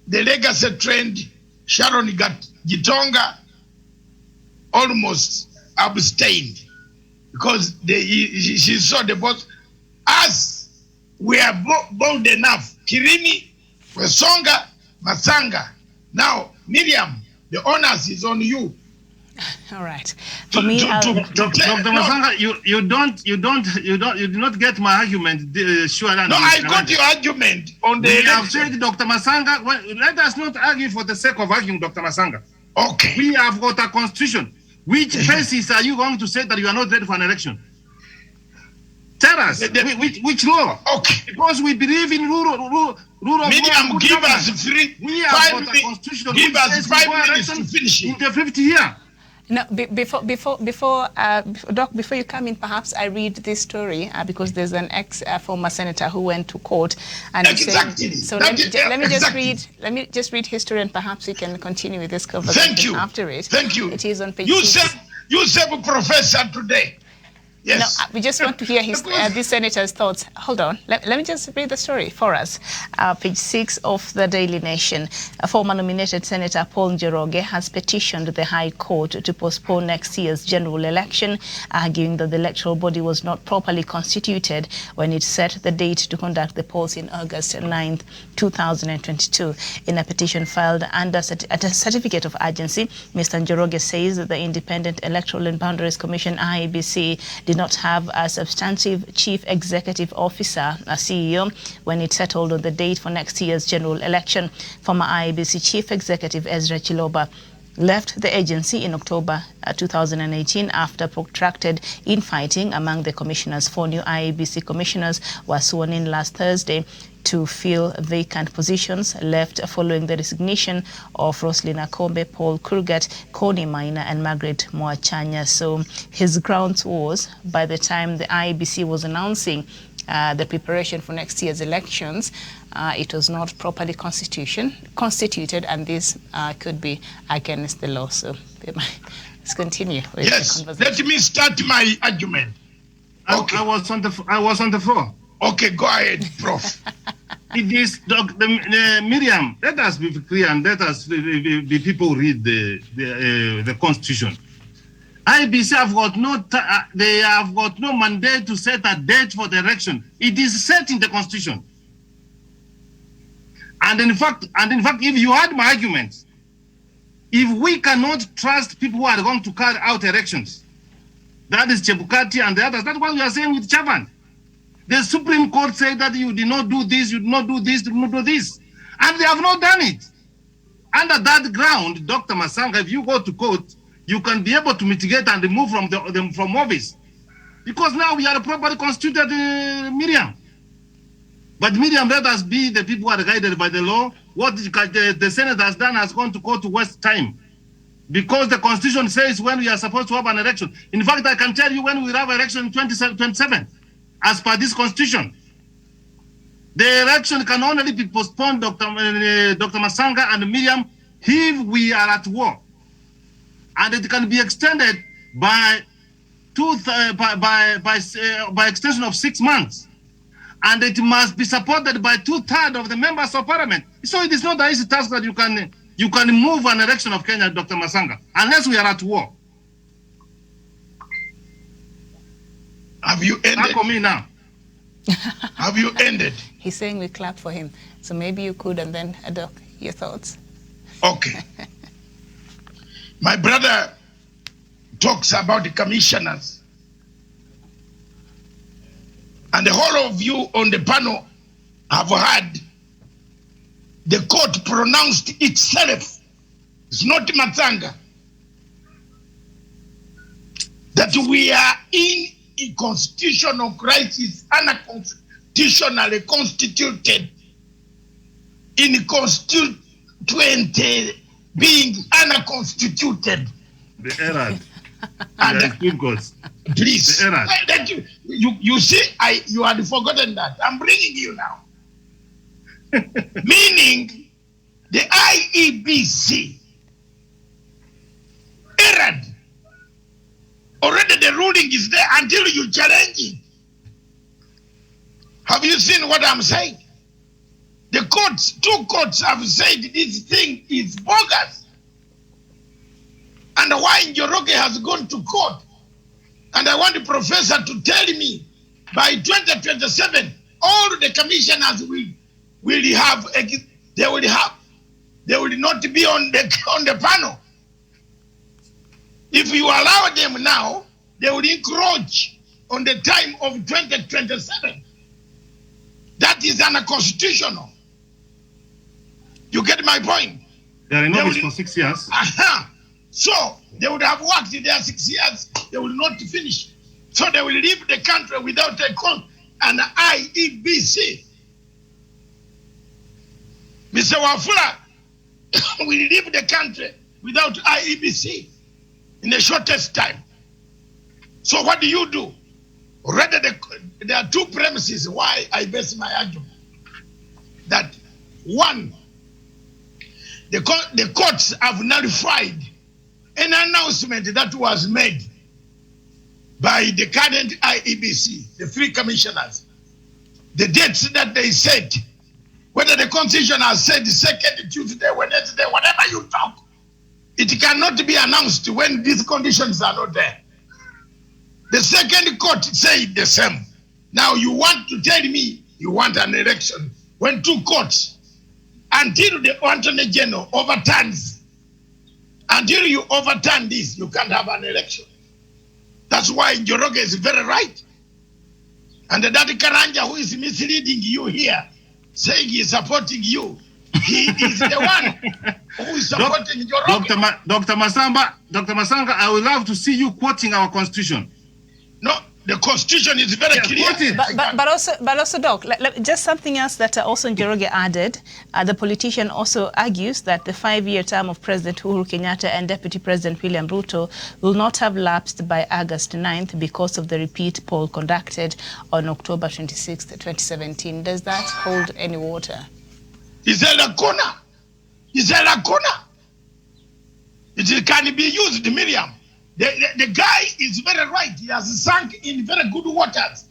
the legacy trend, Sharon Gitonga almost abstained because she saw the boss. Us, we are bold enough. Kirimi, Wesonga, Masanga. Now, Miriam, the onus is on you. All right. For me, Dr. Masanga, you did not get my argument. Sure. No, I got your argument on the. We have said, Dr. Masanga. Let us not argue for the sake of arguing, Dr. Masanga. Okay. We have got a constitution. Which basis are you going to say that you are not ready for an election? Tell us which law? Okay. Because we believe in rule of law. Medium, give us we have got a constitution. Give us 5 minutes to finish in the 50th year. No, before Doc, before you come in, perhaps I read this story because there's an former senator who went to court and exactly. So let me just read history, and perhaps we can continue with this conversation after it. Thank you. It is on page you 6. You said professor today. Yes. No, we just want to hear this senator's thoughts. Hold on. Let me just read the story for us. Page 6 of the Daily Nation. A former nominated Senator Paul Njoroge has petitioned the High Court to postpone next year's general election, arguing that the electoral body was not properly constituted when it set the date to conduct the polls in August 9th, 2022. In a petition filed under a certificate of urgency, Mr. Njoroge says that the Independent Electoral and Boundaries Commission, IEBC, did not have a substantive chief executive officer, a CEO, when it settled on the date for next year's general election. Former IEBC chief executive Ezra Chiloba left the agency in October 2018 after protracted infighting among the commissioners. 4 new IEBC commissioners were sworn in last Thursday to fill vacant positions left following the resignation of Roslyn Akombe, Paul Kurgat, Connie Maina, and Margaret Moachanya. So his grounds was, by the time the IEBC was announcing the preparation for next year's elections, it was not properly constituted, and this could be against the law. So let's continue with the conversation. Let me start my argument. Okay. I was on the floor. Okay, go ahead, Prof. It is Miriam. Let us be clear and let us be people read the Constitution. IBC have got they have got no mandate to set a date for the election. It is set in the Constitution. And in fact, if you had my arguments, if we cannot trust people who are going to carry out elections, that is Chebukati and the others. That's what we are saying with Chavan. The Supreme Court said that you did not do this, you did not do this, you did not do this. And they have not done it. Under that ground, Dr. Masanga, if you go to court, you can be able to mitigate and remove from office. Because now we are a properly constituted Miriam. But Miriam, let us be the people who are guided by the law. What the Senate has done has gone to court to waste time. Because the Constitution says when we are supposed to have an election. In fact, I can tell you when we have an election in 2027. As per this Constitution, the election can only be postponed, Dr. Masanga and Miriam, if we are at war, and it can be extended by extension of 6 months, and it must be supported by 2/3 of the members of Parliament. So it is not an easy task that you can move an election of Kenya, Dr. Masanga, unless we are at war. Have you ended? Clap for me now. Have you ended? He's saying we clap for him. So maybe you could, and then Doc, your thoughts. Okay. My brother talks about the commissioners. And the whole of you on the panel have heard the court pronounced itself. It's not Matsanga. That we are in a constitutional crisis, unconstitutionally constituted, inconstituent being unconstituted. The error. And Supreme Court. please, The error. you see, you had forgotten that. I'm bringing you now. Meaning, the IEBC erred. Already the ruling is there until you challenge it. Have you seen what I'm saying? The courts, 2 courts have said this thing is bogus. And why Njoroge has gone to court. And I want the professor to tell me by 2027, all the commissioners will not be on the panel. If you allow them now, they will encroach on the time of 2027. That is unconstitutional. You get my point? They are in office for 6 years. So they would have worked in their 6 years, they will not finish. So they will leave the country without an IEBC. Mr. Wafula will leave the country without IEBC in the shortest time. So what do? Rather, there are 2 premises why I base my argument. That one, the courts have nullified an announcement that was made by the current IEBC, the 3 commissioners. The dates that they said, whether the constitution has said the 2nd, Tuesday, Wednesday, whatever you talk, it cannot be announced when these conditions are not there. The 2nd court said the same. Now you want to tell me you want an election when 2 courts, until the Attorney General overturns, until you overturn this, you can't have an election. That's why Njoroge is very right. And that Karanja who is misleading you here, saying he is supporting you, he is the one who is supporting Njoroge. Dr. Masanga, I would love to see you quoting our constitution. No, the constitution is very clear. But also, Doc, just something else that also Njoroge added. The politician also argues that the 5-year term of President Uhuru Kenyatta and Deputy President William Ruto will not have lapsed by August 9th because of the repeat poll conducted on October 26th, 2017. Does that hold any water? It's a lacuna. It's a lacuna. It can be used, Miriam. The guy is very right. He has sunk in very good waters.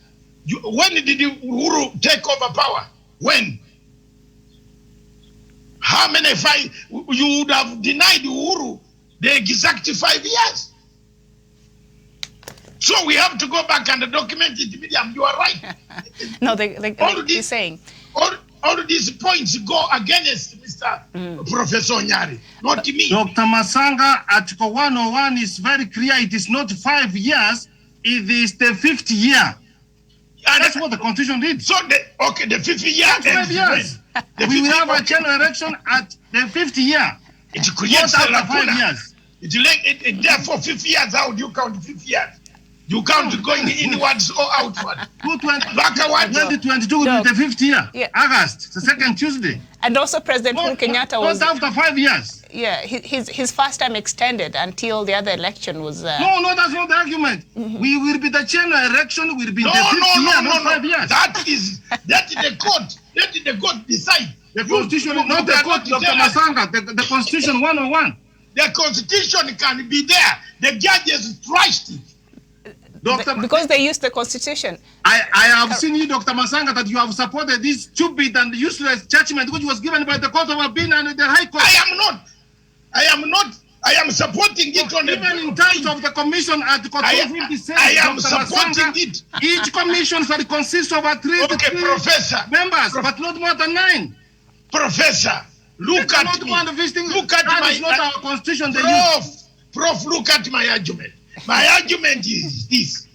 When did Uhuru take over power? When? How many you would have denied Uhuru the exact 5 years? So we have to go back and document it, Miriam. You are right. No, they're saying. All these points go against Mr. Professor Nyari, not me. Dr. Masanga, Article 101 is very clear. It is not 5 years. It is the 5th year. And that's what the Constitution did. So, the 5th year. 5 years. We will have a general election at the 5th year. It creates a lacuna. 5 years. Therefore, 5 years, how do you count 5 years? You count going inwards or outward. 2022 will be the 5th year. Yeah. August, the 2nd Tuesday. And also President Uhuru Kenyatta was... after 5 years. Yeah, his first time extended until the other election was... No, that's not the argument. We will be the general election, will be the 5th year, not 5 years. That is the court. Let the court decide. The Constitution is not the court, Dr. Masanga. The Constitution 101. The Constitution can be there. The judges trashed it. Because they used the Constitution. I have seen you, Dr. Masanga, that you have supported this stupid and useless judgment which was given by the Court of Appeal and the High Court. I am supporting it on even in terms of the commission at the Court of Appeal. I am supporting it. Each commission shall consist of at least 3 members, but not more than 9. Professor, look at me. Look at that is not our constitution. Prof, look at my argument. My argument is this.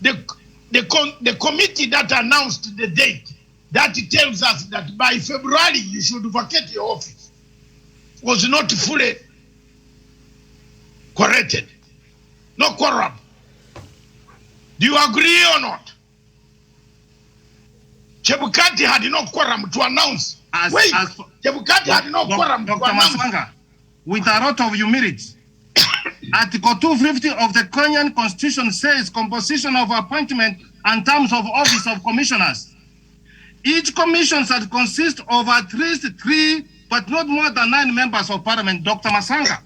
The committee that announced the date, that tells us that by February you should vacate your office, was not fully corrected. No quorum. Do you agree or not? Chebukati had no quorum to announce. Chebukati had no quorum to announce. Masanga, with a lot of humility, Article 250 of the Kenyan Constitution says composition of appointment and terms of office of commissioners. Each commission shall consist of at least 3, but not more than 9 members of parliament. Dr. Masanga.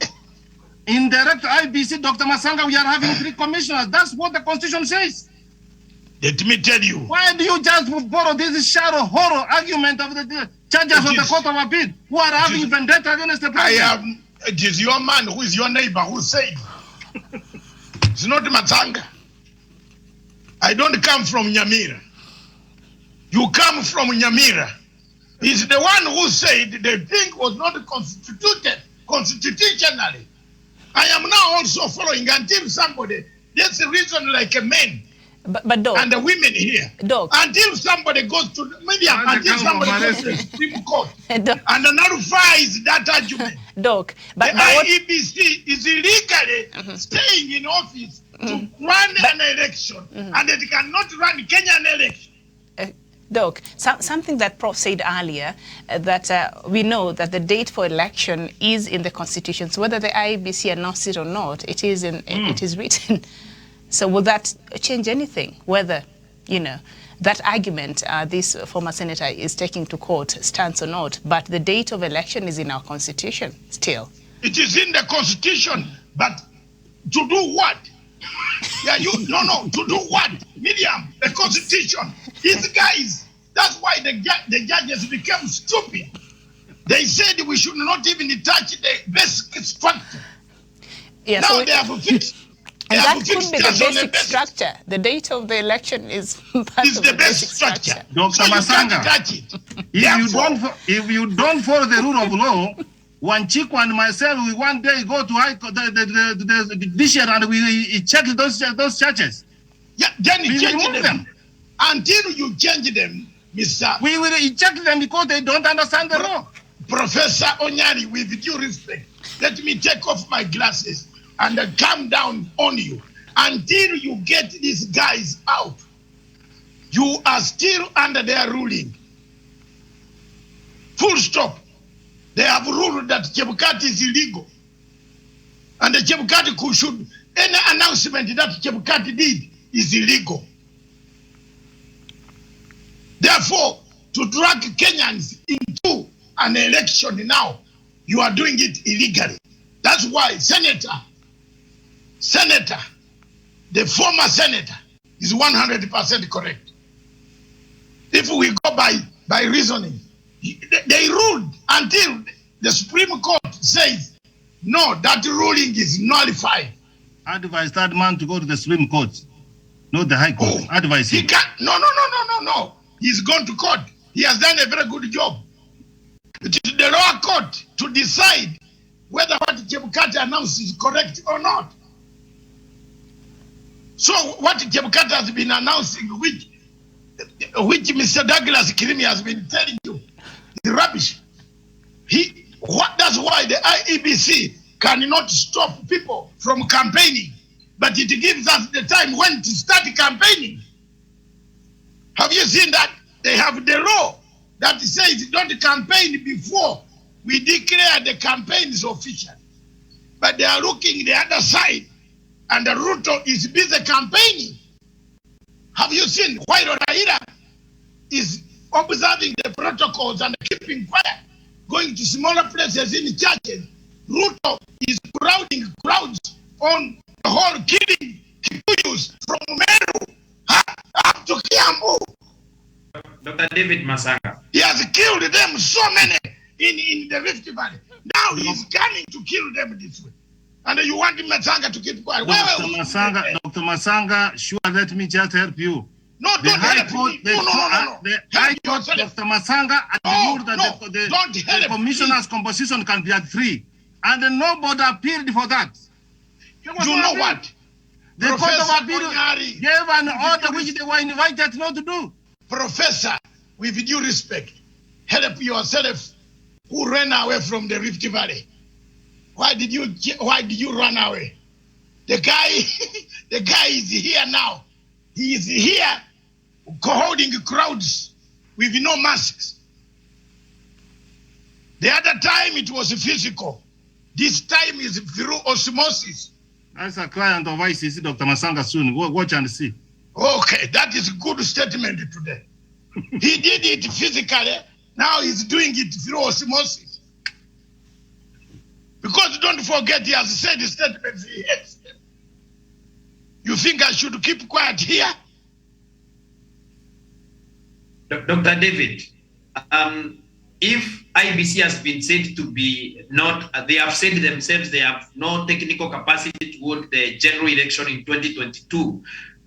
In direct IBC, Dr. Masanga, we are having 3 commissioners. That's what the Constitution says. Let me tell you. Why do you just borrow this shadow horror argument of the judges of the Court of Appeal who are having vendetta against the president? It is your man who is your neighbor who said. It's not Matanga. I don't come from Nyamira. You come from Nyamira. He's the one who said the thing was not constituted constitutionally. I am now also following until somebody, there's a reason like a man. But Doc, and the women here. Doc, until somebody goes to the media, until somebody goes to the Supreme Court and nullifies that argument. Doc, but the IEBC is illegally staying in office to run an election, and it cannot run Kenyan election. Doc, something that Prof said earlier, that we know that the date for election is in the Constitution. So whether the IEBC announced it or not, it is in it is written. So will that change anything? Whether, you know, that argument this former senator is taking to court stands or not, but the date of election is in our Constitution still. It is in the Constitution, but to do what? To do what? Miriam, the Constitution. These guys, that's why the judges became stupid. They said we should not even touch the basic structure. Yeah, now so they have fixed. And that could be the basic structure. The date of the election is part of the basic structure. Dr. Masanga, if you don't follow the rule of law, Wanchiku and myself, we one day go to the judiciary and we check those churches. Yeah, then we change them. Until you change them, Mr. We will eject them because they don't understand the law. Professor Onyari, with due respect, let me take off my glasses and come down on you. Until you get these guys out, you are still under their ruling. Full stop. They have ruled that Chebukati is illegal. And the Chebukati should, any announcement that Chebukati did is illegal. Therefore, to drag Kenyans into an election now, you are doing it illegally. That's why Senator, the former senator, is 100% correct. If we go by reasoning, they ruled until the Supreme Court says, no, that ruling is nullified. Advise that man to go to the Supreme Court, not the High Court. Advise him. He can't. No. He's gone to court. He has done a very good job. It is the lower court to decide whether what Chebukati announced is correct or not. So what Chebukati has been announcing, which Mr. Douglas Kirimi has been telling you, is rubbish. That's why the IEBC cannot stop people from campaigning, but it gives us the time when to start campaigning. Have you seen that? They have the law that says don't campaign before we declare the campaigns official. But they are looking the other side, and the Ruto is busy campaigning. Have you seen why Raila is observing the protocols and keeping quiet, going to smaller places in churches? Ruto is crowding crowds on the whole, killing Kikuyus from Meru up to Kiambu. Dr. David Masanga. He has killed them, so many in the Rift Valley. Now he's coming to kill them this way. And you want Masanga to keep quiet. Dr. Masanga, sure, let me just help you. No, don't help me. The High Court, Dr. Masanga, ruled that the commissioner's composition can be at 3. And nobody appealed for that. You know what? The Court of Appeal gave an order which they were invited not to do. Professor, with due respect, help yourself who ran away from the Rift Valley. Why did you run away? The guy is here now. He is here holding crowds with no masks. The other time it was physical. This time is through osmosis. As a client of ICC, Dr. Masanga, soon. Watch and see. Okay, that is a good statement today. He did it physically. Now he's doing it through osmosis. Because don't forget, he has said statements he hates them. You think I should keep quiet here? Dr. David, if IBC has been said to be not, they have said themselves they have no technical capacity toward the general election in 2022,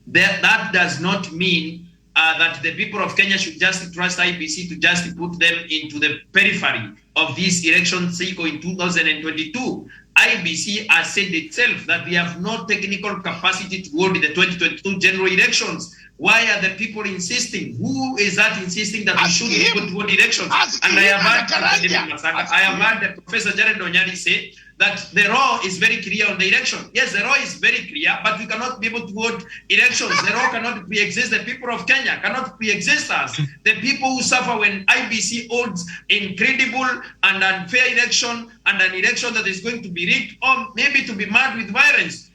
that does not mean that the people of Kenya should just trust IBC to just put them into the periphery of this election cycle in 2022. IBC has said itself that we have no technical capacity toward the 2022 general elections. Why are the people insisting? Who is that insisting that we should go toward elections? And I have heard Professor Jared Onyari say that the law is very clear on the election. Yes, the law is very clear, but we cannot be able to vote elections. The law cannot pre-exist the people of Kenya, cannot pre-exist us. The people who suffer when IBC holds incredible and unfair election and an election that is going to be rigged or maybe to be marred with violence.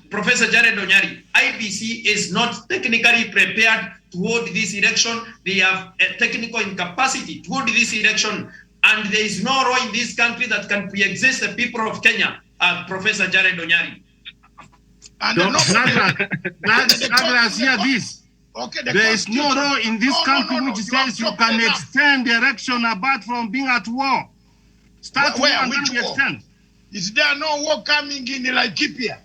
Professor Jared Onyari, IBC is not technically prepared toward this election. They have a technical incapacity toward this election. And there is no law in this country that can pre-exist the people of Kenya, Professor Jared Onyari. Douglas, hear this. Okay, there is no law in this country which says you can extend the election apart from being at war. Start war and then we extend. Is there no war coming in Laikipia?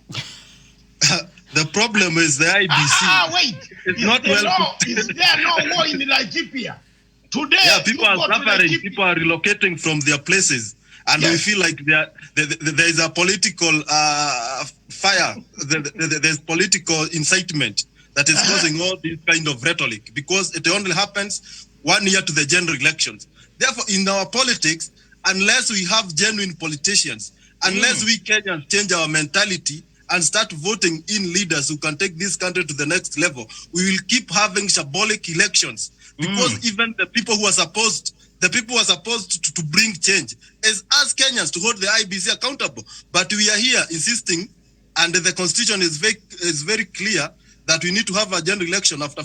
The problem is the IBC. Wait. Is there no war in Laikipia? Today, people are suffering. People are relocating from their places, and we feel like there is a political fire. There's political incitement that is causing all this kind of rhetoric because it only happens 1 year to the general elections. Therefore, in our politics, unless we have genuine politicians, unless we Kenyans change our mentality and start voting in leaders who can take this country to the next level, we will keep having shambolic elections. Because even the people who are supposed to bring change is us Kenyans to hold the IBC accountable. But we are here insisting, and the constitution is very clear that we need to have a general election after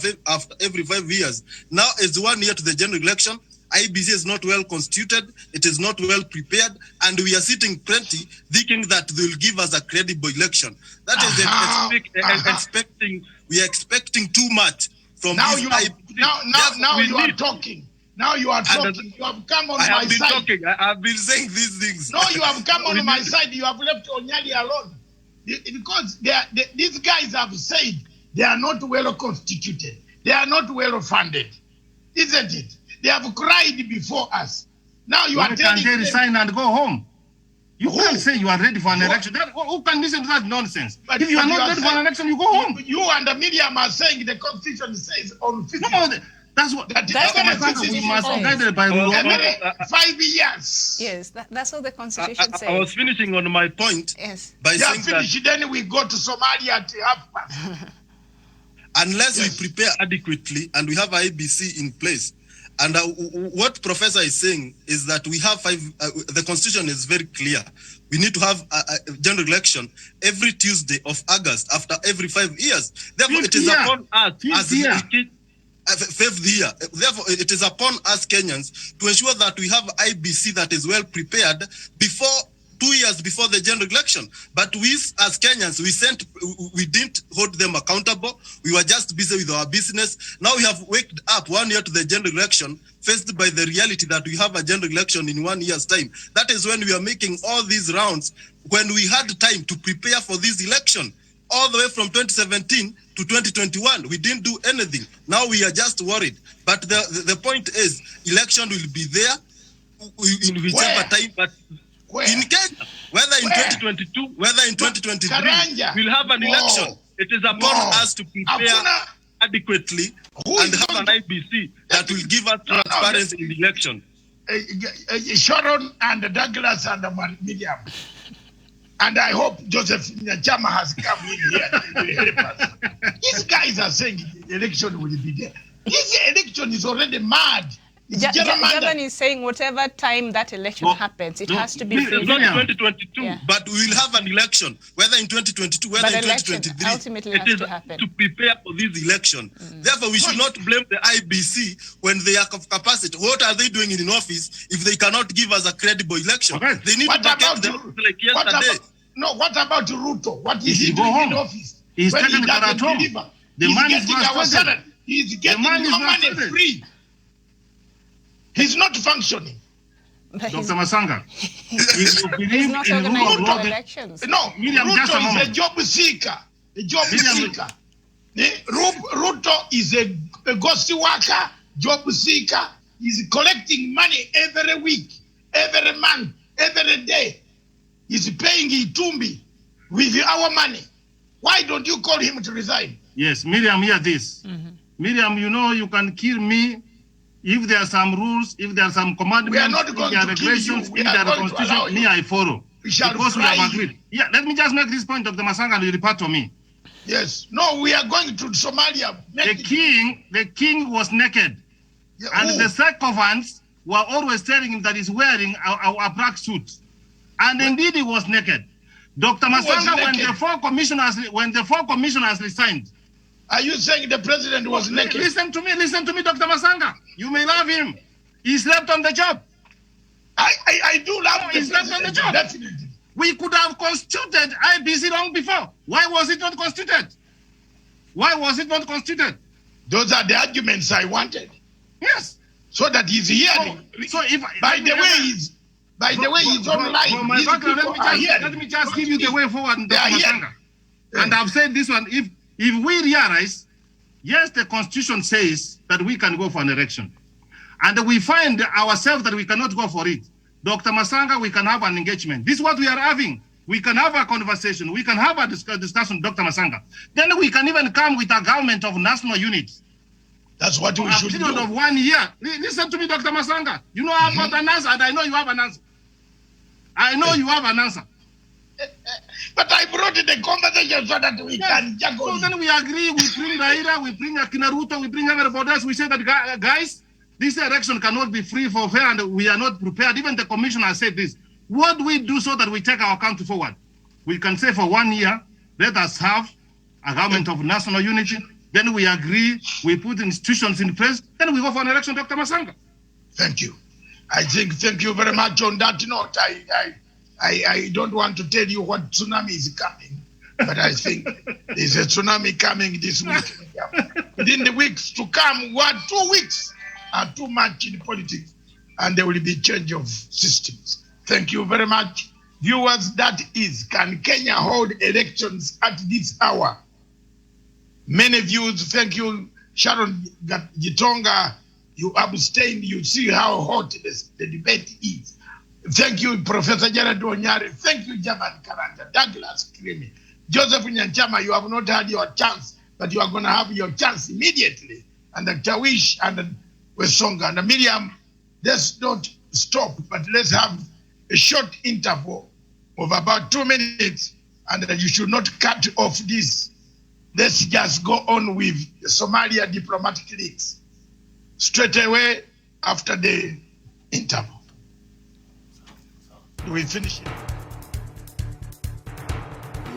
every 5 years. Now it's 1 year to the general election. IBC is not well constituted. It is not well prepared, and we are sitting plenty thinking that they will give us a credible election. That is we are expecting too much. Now you are talking. Now you are talking. You have come on my side. I have been saying these things. No, you have come on my side. You have left Onyali alone. Because these guys have said they are not well constituted. They are not well funded. Isn't it? They have cried before us. Now you are telling them. Resign and go home. You can't say you are ready for an election. Who can listen to that nonsense? But if you are not ready for an election, you go home. You and the media are saying the constitution says on 50. No, that's what we must be guided by rule. 5 years. Yes, that's what the constitution says. I was finishing on my point. Yes. By saying that then we go to Somalia at half past. Unless we prepare adequately and we have IBC in place. And what Professor is saying is that we have the constitution is very clear. We need to have a general election every Tuesday of August after every 5 years. Therefore, it is upon us fifth year. Therefore, it is upon us Kenyans to ensure that we have IBC that is well prepared before 2 years before the general election. But we, as Kenyans, we didn't hold them accountable. We were just busy with our business. Now we have waked up 1 year to the general election, faced by the reality that we have a general election in 1 year's time. That is when we are making all these rounds, when we had time to prepare for this election. All the way from 2017 to 2021, we didn't do anything. Now we are just worried. But the point is, election will be there in whichever time, but in Kenya, whether in 2022, whether in 2023, we'll have an election. It is upon us to prepare adequately and have an IBC that will give us transparency in the election. Sharon and Douglas and Miriam. And I hope Joseph Nyachama has come in here to help us. These guys are saying the election will be there. This election is already mad. It's gerrymandered. Javan is saying whatever time that election happens, it has to be free. Not 2022. Yeah. But we will have an election, whether in 2022, whether But in election 2023. ultimately It has is to happen. to prepare for this election. Therefore, we should not blame the IBC when they are of capacity. What are they doing in office if they cannot give us a credible election? Okay. They need What to about vacate them like yesterday. what about Ruto? What is He he go doing in home. office? He's when taking he doesn't Karatom. deliver? The He's man is getting our frustrated. salary. He's getting man is our money frustrated. free. He's not functioning. But Dr. Masanga, if you believe not in rule of organizing law, elections. No, Miriam, just a Ruto is a moment. job seeker. A job Miriam- seeker. Ruto is a ghost worker, job seeker. He's collecting money every week, every month, every day. He's paying Itumbi with our money. Why don't you call him to resign? Yes, Miriam, hear this. Miriam, you know you can kill me if there are some rules, if there are some commandments, We are not if going there are to kill you. regulations, We if are there are going to allow constitution, me you. I follow. We shall Because we fry have you. agreed. Yeah, let me just make this point, Dr. Masanga, and you report to me. Yes. No, we are going to Somalia. The king was naked. Yeah, And who? the sycophants were always telling him that he's wearing a black suit. And indeed he was naked. Dr. was Masanga, when naked? the four commissioners resigned. Are you saying the president was naked? Listen to me, Dr. Masanga. You may love him. He slept on the job. I do love he the slept on the president, job. definitely. We could have constituted IBC long before. Why was it not constituted? Why was it not constituted? Those are the arguments I wanted. Yes. So that he's hearing. So if by the way he's online. From my these background, people are hearing. let me just give you the way forward, They Dr. are hearing. Masanga. And I've said this one, if we realize, yes, the constitution says that we can go for an election, and we find ourselves that we cannot go for it, Dr. Masanga, we can have an engagement. This is what we are having. We can have a conversation. We can have a discussion, Dr. Masanga. Then we can even come with a government of national unity. That's what we A should period do. of 1 year. Listen to me, Dr. Masanga. You know I've got an answer, and I know you have an answer. I know you have an answer. But I brought the conversation so that we can juggle. So then we agree, we bring Raila, we bring Akinaruto, we bring everybody else. We say that, guys, this election cannot be free for fair, and we are not prepared. Even the commissioner said this. What do we do so that we take our country forward? We can say for 1 year, let us have a government of national unity. Then we agree, we put institutions in place, then we go for an election, Dr. Masanga. Thank you. Thank you very much on that note. I don't want to tell you what tsunami is coming, but I think there's a tsunami coming this week. Within the weeks to come, 2 weeks are too much in politics, and there will be change of systems. Thank you very much. Viewers, that is, can Kenya hold elections at this hour? Many views. Thank you, Sharon Gitonga. You abstained. You see how hot the debate is. Thank you, Professor Jared Onyari. Thank you, Javan Karanja, Douglas Krimi. Joseph Nyanchama, you have not had your chance, but you are going to have your chance immediately. And Dr. Wish and Wesonga and Miriam, let's not stop, but let's have a short interval of about 2 minutes, and you should not cut off this. Let's just go on with the Somalia diplomatic leaks straight away after the interval. We finish it.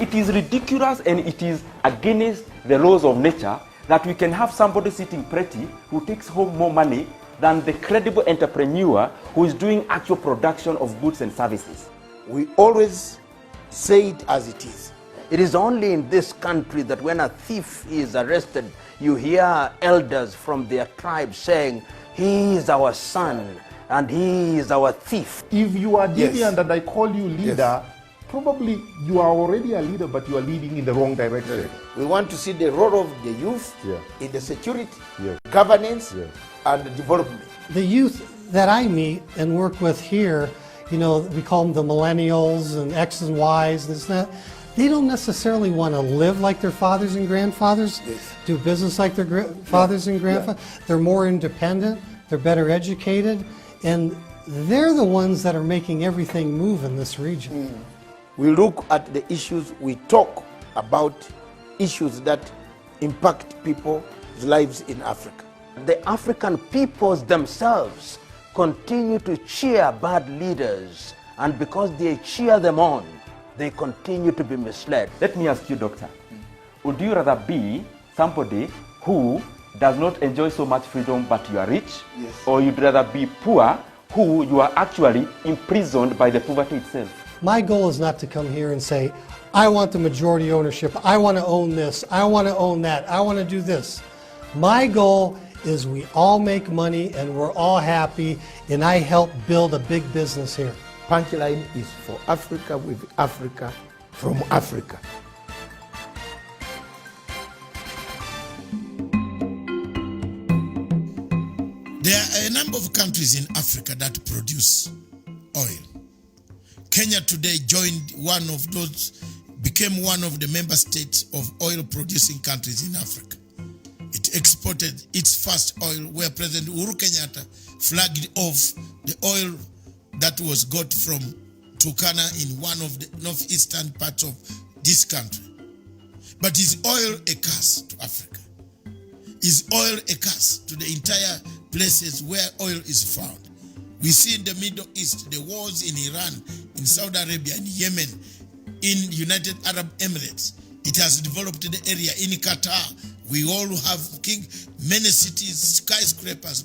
It is ridiculous and it is against the laws of nature that we can have somebody sitting pretty who takes home more money than the credible entrepreneur who is doing actual production of goods and services. We always say it as it is. It is only in this country that when a thief is arrested, you hear elders from their tribe saying, he is our son and he is our thief. If you are deviant Yes. and I call you leader, probably you are already a leader, but you are leading in the wrong direction. We want to see the role of the youth Yeah. in the security, Yes. governance, Yes. and development. The youth that I meet and work with here, you know, we call them the millennials and X and Ys and this and that. They don't necessarily want to live like their fathers and grandfathers, do business like their fathers and grandfathers. They're more independent, they're better educated, and they're the ones that are making everything move in this region. We look at the issues, we talk about issues that impact people's lives in Africa. The African peoples themselves continue to cheer bad leaders, and because they cheer them on, they continue to be misled. Let me ask you, Doctor, would you rather be somebody who does not enjoy so much freedom but you are rich? Yes. Or you'd rather be poor who you are actually imprisoned by the poverty itself? My goal is not to come here and say, I want the majority ownership, I want to own this, I want to own that, I want to do this. My goal is we all make money and we're all happy, and I help build a big business here. Punchline is for Africa, with Africa, from Africa. There are a number of countries in Africa that produce oil. Kenya today became one of the member states of oil producing countries in Africa. It exported its first oil, where President Uhuru Kenyatta flagged off the oil that was got from Turkana in one of the northeastern parts of this country. But is oil a curse to Africa? Is oil a curse to the entire places where oil is found? We see in the Middle East, the wars in Iran, in Saudi Arabia, in Yemen, in United Arab Emirates. It has developed the area in Qatar. We all have many cities, skyscrapers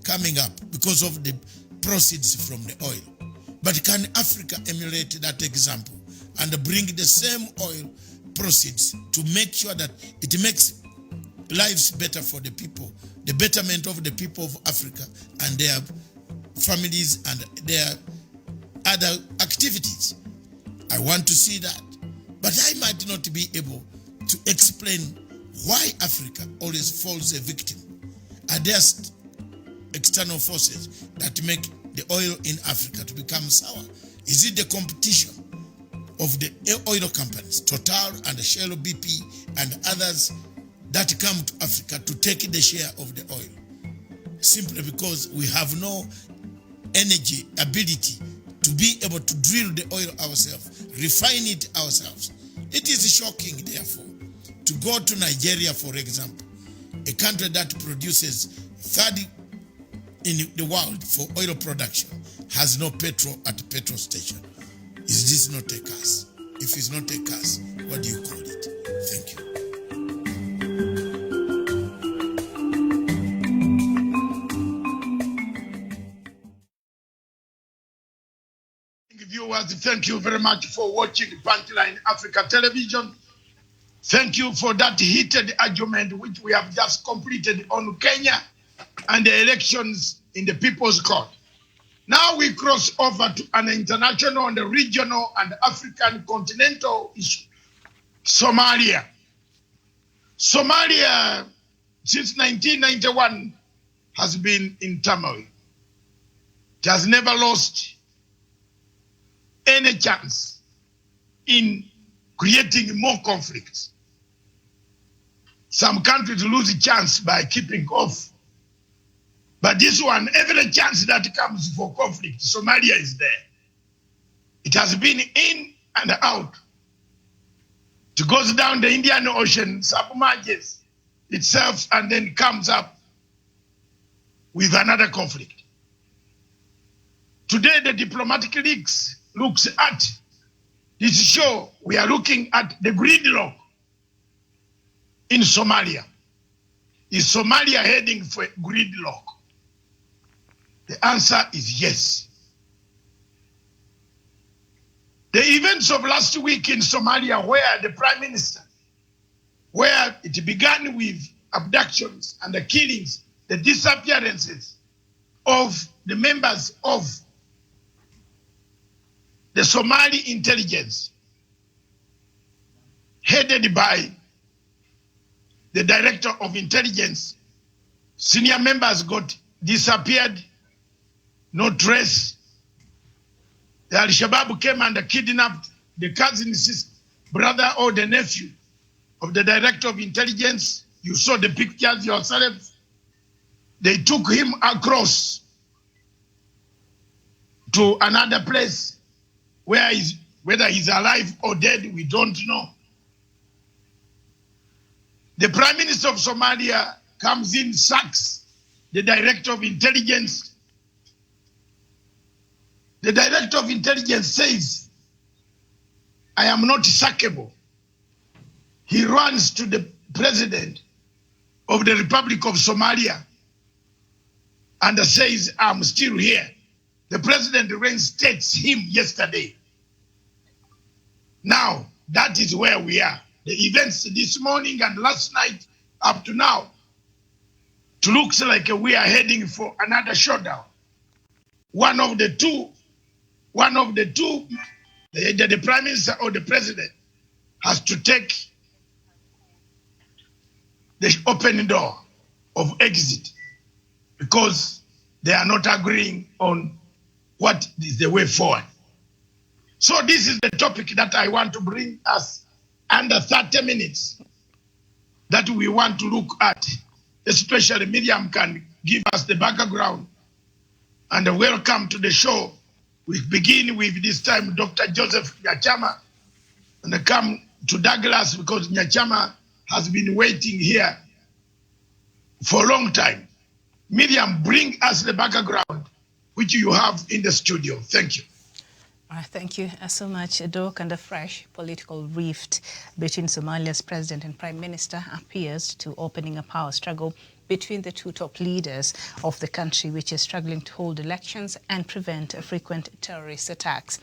coming up because of the proceeds from the oil. But can Africa emulate that example and bring the same oil proceeds to make sure that it makes lives better for the people, the betterment of the people of Africa and their families and their other activities? I want to see that. But I might not be able to explain why Africa always falls a victim. Are there external forces that make the oil in Africa to become sour? Is it the competition of the oil companies, Total and Shell BP and others, that come to Africa to take the share of the oil? Simply because we have no energy, ability to be able to drill the oil ourselves, refine it ourselves. It is shocking, therefore, to go to Nigeria, for example, a country that produces third in the world for oil production, has no petrol at the petrol station. Is this not a curse? If it's not a curse, what do you call it? Thank you. Viewers, thank you very much for watching Punchline Africa Television. Thank you for that heated argument which we have just completed on Kenya and the elections in the People's Court. Now we cross over to an international and regional and African continental issue, Somalia. Somalia, since 1991, has been in turmoil. It has never lost any chance in creating more conflicts. Some countries lose a chance by keeping off. But this one, every chance that comes for conflict, Somalia is there. It has been in and out. It goes down the Indian Ocean, submerges itself, and then comes up with another conflict. Today, the diplomatic leaks looks at this show. We are looking at the gridlock in Somalia. Is Somalia heading for gridlock? The answer is yes. The events of last week in Somalia, where the Prime Minister, where it began with abductions and the killings, the disappearances of the members of the Somali intelligence, headed by the Director of Intelligence, senior members got disappeared, no trace. The Al-Shabaab came and kidnapped the cousin, sister, brother, or the nephew of the Director of Intelligence. You saw the pictures yourself. They took him across to another place where whether he's alive or dead, we don't know. The Prime Minister of Somalia comes in, sacks the Director of Intelligence. The Director of Intelligence says, I am not sackable. He runs to the President of the Republic of Somalia and says, I'm still here. The President reinstates him yesterday. Now, that is where we are. The events this morning and last night up to now, it looks like we are heading for another showdown. One of the two, either the Prime Minister or the President has to take the open door of exit because they are not agreeing on what is the way forward. So this is the topic that I want to bring us under 30 minutes that we want to look at. Especially Miriam can give us the background. And welcome to the show. We begin with this time Dr. Joseph Nyachama and come to Douglas because Nyachama has been waiting here for a long time. Miriam, bring us the background which you have in the studio. Thank you. Thank you so much, Doc. And a fresh political rift between Somalia's president and prime minister appears to opening a power struggle between the two top leaders of the country, which is struggling to hold elections and prevent frequent terrorist attacks.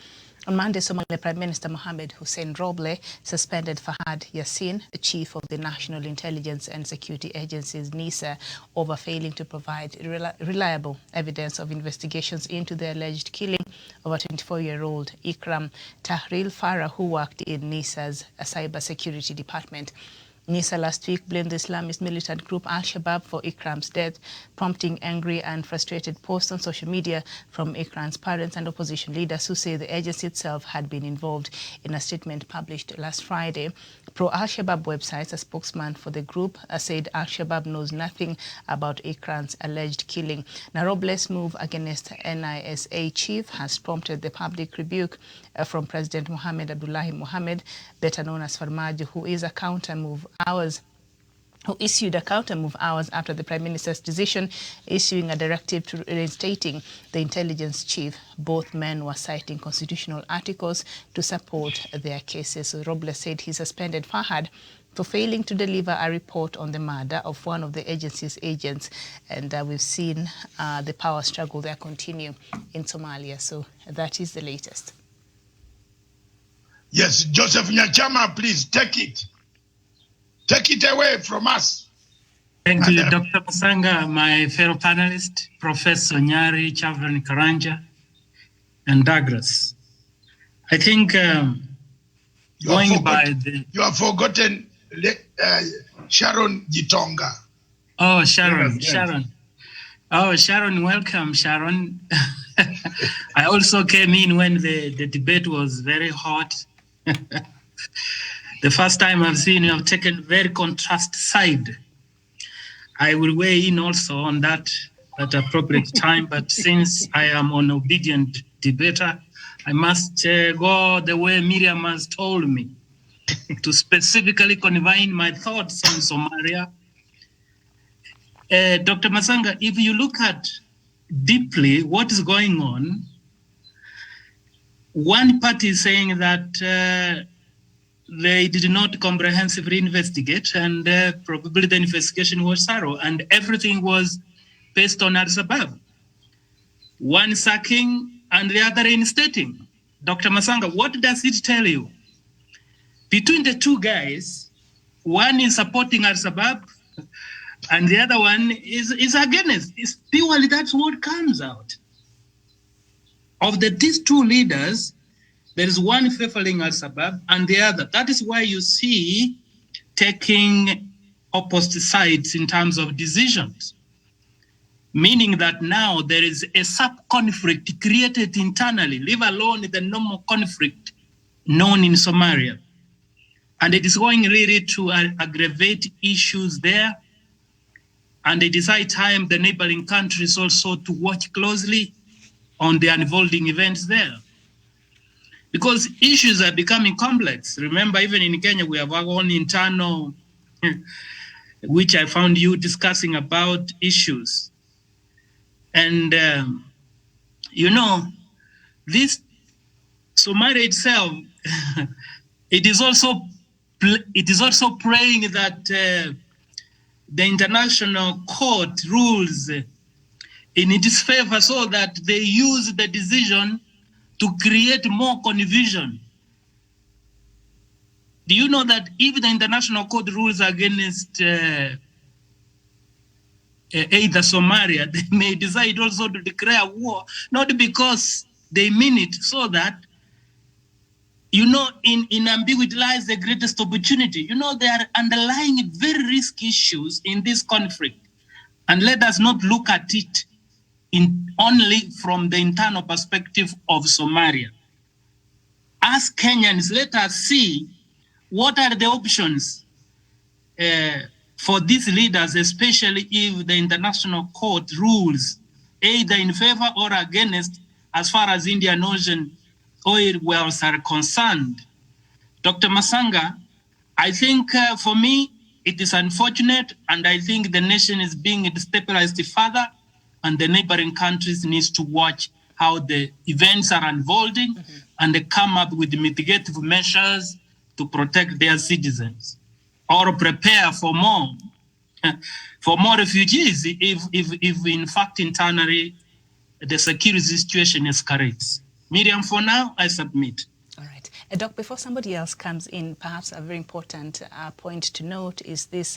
On Monday, Somalia Prime Minister Mohamed Hussein Roble suspended Fahad Yassin, the chief of the National Intelligence and Security Agency's NISA, over failing to provide reliable evidence of investigations into the alleged killing of a 24-year-old Ikram Tahril Farah, who worked in NISA's cybersecurity department. NISA last week blamed the Islamist militant group Al-Shabaab for Ikram's death, prompting angry and frustrated posts on social media from Ikram's parents and opposition leaders who say the agency itself had been involved. In a statement published last Friday, pro-Al-Shabaab websites, a spokesman for the group, said Al-Shabaab knows nothing about Ikram's alleged killing. Roble's move against NISA chief has prompted the public rebuke from President Mohamed Abdullahi Mohamed, better known as Farmajo, who issued a counter-move hours after the Prime Minister's decision, issuing a directive to reinstating the intelligence chief. Both men were citing constitutional articles to support their cases. So Robles said he suspended Fahad for failing to deliver a report on the murder of one of the agency's agents. And we've seen the power struggle there continue in Somalia. So that is the latest. Yes, Joseph Nyachama, please take it. Take it away from us. Thank you, Dr. Masanga, my fellow panelist, Professor Nyari, Chavran Karanja, and Douglas. I think you have forgotten Sharon Gitonga. Oh, Sharon. Oh, Sharon, welcome, Sharon. I also came in when the debate was very hot. The first time I've seen you have taken very contrast side. I will weigh in also on that at appropriate time, but since I am an obedient debater, I must go the way Miriam has told me to specifically convene my thoughts on Somalia. Dr. Masanga, if you look at deeply what is going on, one party is saying that they did not comprehensively investigate, and probably the investigation was thorough, and everything was based on Al-Shabaab. One sacking and the other reinstating. Dr. Masanga, what does it tell you? Between the two guys, one is supporting Al-Shabaab, and the other one is against. It's purely that's what comes out. Of these two leaders, there is one favoring Al-Shabaab and the other. That is why you see taking opposite sides in terms of decisions, meaning that now there is a sub-conflict created internally, leave alone the normal conflict known in Somalia. And it is going really to aggravate issues there. And it is high time the neighboring countries also to watch closely on the unfolding events there. Because issues are becoming complex. Remember, even in Kenya, we have our own internal, which I found you discussing about issues. And, this Somalia itself, it is also praying that the international court rules in its favor so that they use the decision to create more confusion. Do you know that if the international court rules against either Somalia, they may decide also to declare war, not because they mean it, so that, in ambiguity lies the greatest opportunity. There are underlying very risky issues in this conflict. And let us not look at it only from the internal perspective of Somalia. As Kenyans, let us see what are the options for these leaders, especially if the international court rules either in favor or against as far as Indian Ocean oil wells are concerned. Dr. Masanga, I think for me, it is unfortunate, and I think the nation is being destabilized further, and the neighboring countries needs to watch how the events are unfolding and they come up with mitigative measures to protect their citizens or prepare for more refugees if in fact internally the security situation escalates. Miriam, for now, I submit. All right. Doc, before somebody else comes in, perhaps a very important point to note is this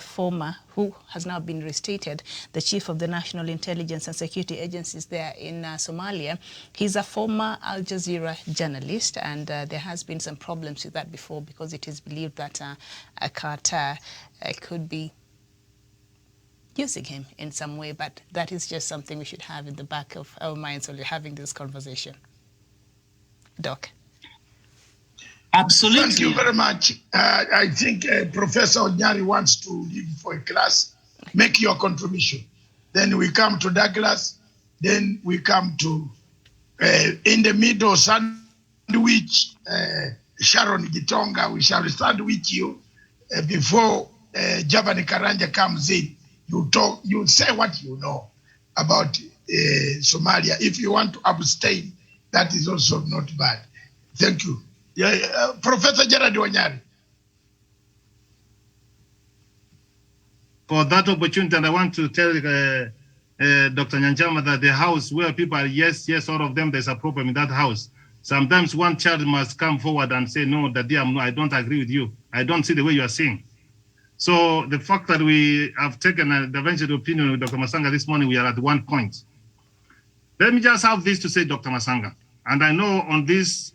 former, who has now been restated, the chief of the National Intelligence and Security Agencies there in Somalia. He's a former Al Jazeera journalist, and there has been some problems with that before because it is believed that Qatar could be using him in some way, but that is just something we should have in the back of our minds while we're having this conversation. Doc. Absolutely. Thank you very much. I think Professor Onyari wants to leave for a class. Make your contribution. Then we come to Douglas. Then we come to, in the middle, sandwich, Sharon Gitonga. We shall sandwich you before Javani Karanja comes in. You say what you know about Somalia. If you want to abstain, that is also not bad. Thank you. Professor Gerard Wanyari. For that opportunity, and I want to tell Dr. Nyanjama that the house where people are yes, all of them, there's a problem in that house. Sometimes one child must come forward and say, no, Daddy, I don't agree with you. I don't see the way you are seeing. So the fact that we have taken a divergent opinion with Dr. Masanga this morning, we are at one point. Let me just have this to say, Dr. Masanga, and I know on this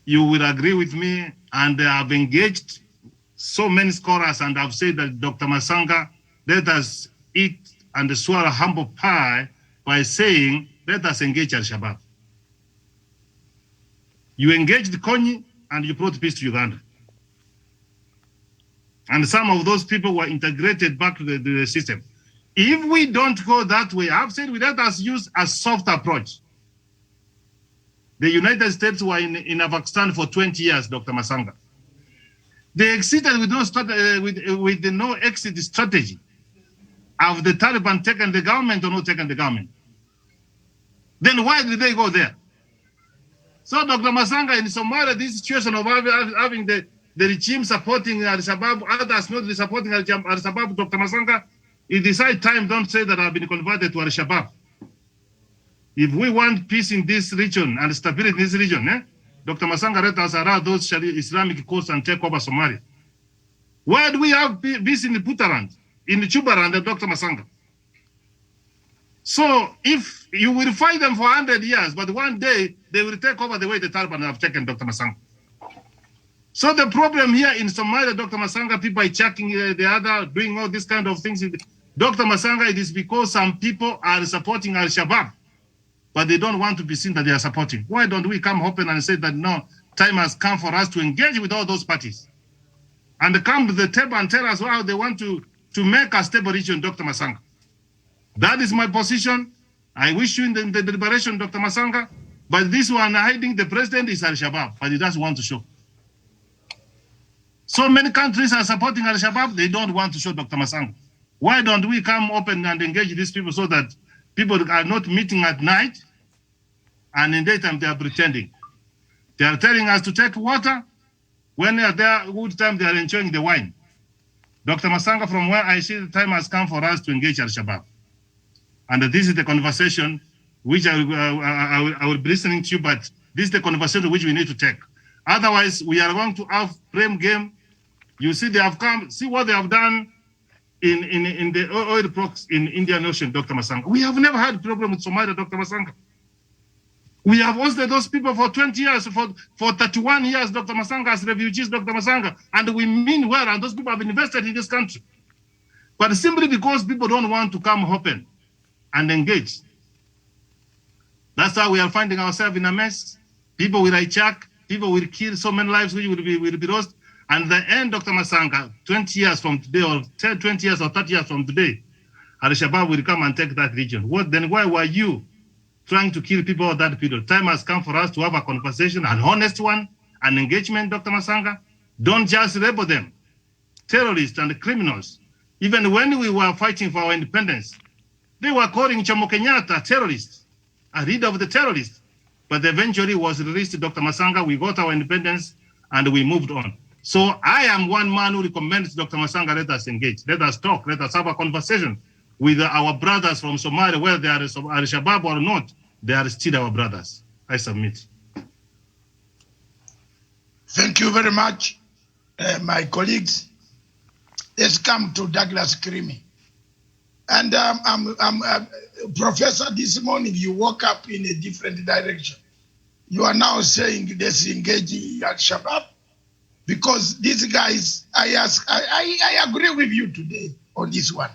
you will agree with me, and I have engaged so many scholars and I've said that Dr. Masanga, let us eat and swallow humble pie by saying, let us engage Al-Shabaab. You engaged Konyi and you brought peace to Uganda. And some of those people were integrated back to the system. If we don't go that way, I've said, let us use a soft approach. The United States were in Afghanistan for 20 years, Dr. Masanga. They exited with the no exit strategy. Have the Taliban taken the government or not taken the government? Then why did they go there? So, Dr. Masanga, in Somalia, this situation of having the regime supporting Al-Shabaab, others not supporting Al-Shabaab, Dr. Masanga, it is high time, don't say that I've been converted to Al-Shabaab. If we want peace in this region and stability in this region, Dr. Masanga, let us allow those Islamic courts and take over Somalia. Why do we have peace in the Puntland, in the Jubaland, Dr. Masanga? So if you will fight them for 100 years, but one day they will take over the way the Taliban have taken, Dr. Masanga. So the problem here in Somalia, Dr. Masanga, people are checking the other, doing all these kind of things. Dr. Masanga, it is because some people are supporting Al-Shabaab, but they don't want to be seen that they are supporting. Why don't we come open and say that no, time has come for us to engage with all those parties and come to the table and tell us how they want to make a stable region, Dr. Masanga. That is my position. I wish you in the deliberation, Dr. Masanga, but this one hiding the president is Al-Shabaab, but he doesn't want to show. So many countries are supporting Al-Shabaab, they don't want to show, Dr. Masanga. Why don't we come open and engage these people so that people are not meeting at night and in daytime they are pretending? They are telling us to take water. When they are there, good time they are enjoying the wine. Dr. Masanga, from where I see the time has come for us to engage Al-Shabaab. And this is the conversation which I will be listening to you, but this is the conversation which we need to take. Otherwise, we are going to have blame game. You see, they have come, see what they have done in the oil products in Indian Ocean, Dr. Masanga. We have never had a problem with Somalia, Dr. Masanga. We have hosted those people for 20 years, for 31 years, Dr. Masanga, as refugees, Dr. Masanga, and we mean well, and those people have invested in this country. But simply because people don't want to come open and engage, that's how we are finding ourselves in a mess. People will hijack, people will kill so many lives which will be lost. And the end, Dr. Masanga, 20 years from today, or 10, 20 years or 30 years from today, Al-Shabaab will come and take that region. Then why were you trying to kill people at that period? Time has come for us to have a conversation, an honest one, an engagement, Dr. Masanga. Don't just label them terrorists and criminals. Even when we were fighting for our independence, they were calling Jomo Kenyatta terrorists, a leader of the terrorists. But eventually was released, Dr. Masanga. We got our independence and we moved on. So I am one man who recommends Dr. Masanga, let us engage, let us talk, let us have a conversation with our brothers from Somalia, whether they are Al-Shabaab or not, they are still our brothers. I submit. Thank you very much, my colleagues. Let's come to Douglas Kirimi. And Professor, this morning you woke up in a different direction. You are now saying let's engage Al-Shabaab, because these guys, I agree with you today on this one.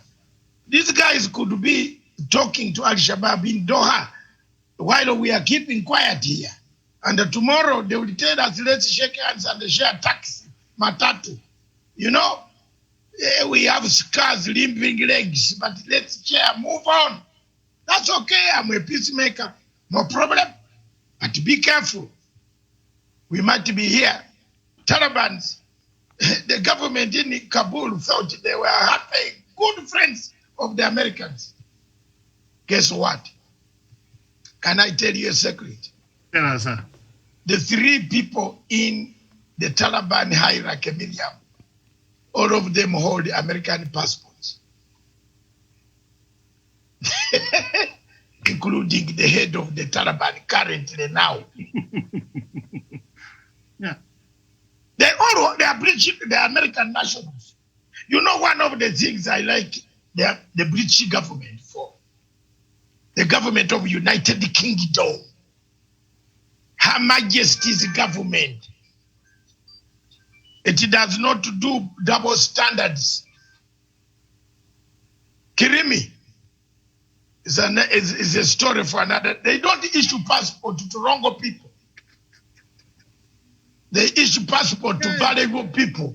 These guys could be talking to Al-Shabaab in Doha while we are keeping quiet here. And tomorrow they will tell us, let's shake hands and share taxi, matatu. You know, we have scars, limping legs, but let's share, move on. That's okay, I'm a peacemaker, no problem. But be careful. We might be here. Talibans, the government in Kabul thought they were happy, good friends of the Americans. Guess what? Can I tell you a secret? Yes, sir. The three people in the Taliban hierarchy, Miriam, all of them hold American passports, including the head of the Taliban currently now. Yeah. They are British, they are American nationals. You know, one of the things I like the British government for, the government of United Kingdom, Her Majesty's government, it does not do double standards. Kirimi is a story for another. They don't issue passport to wrong people. They issue passport to valuable people.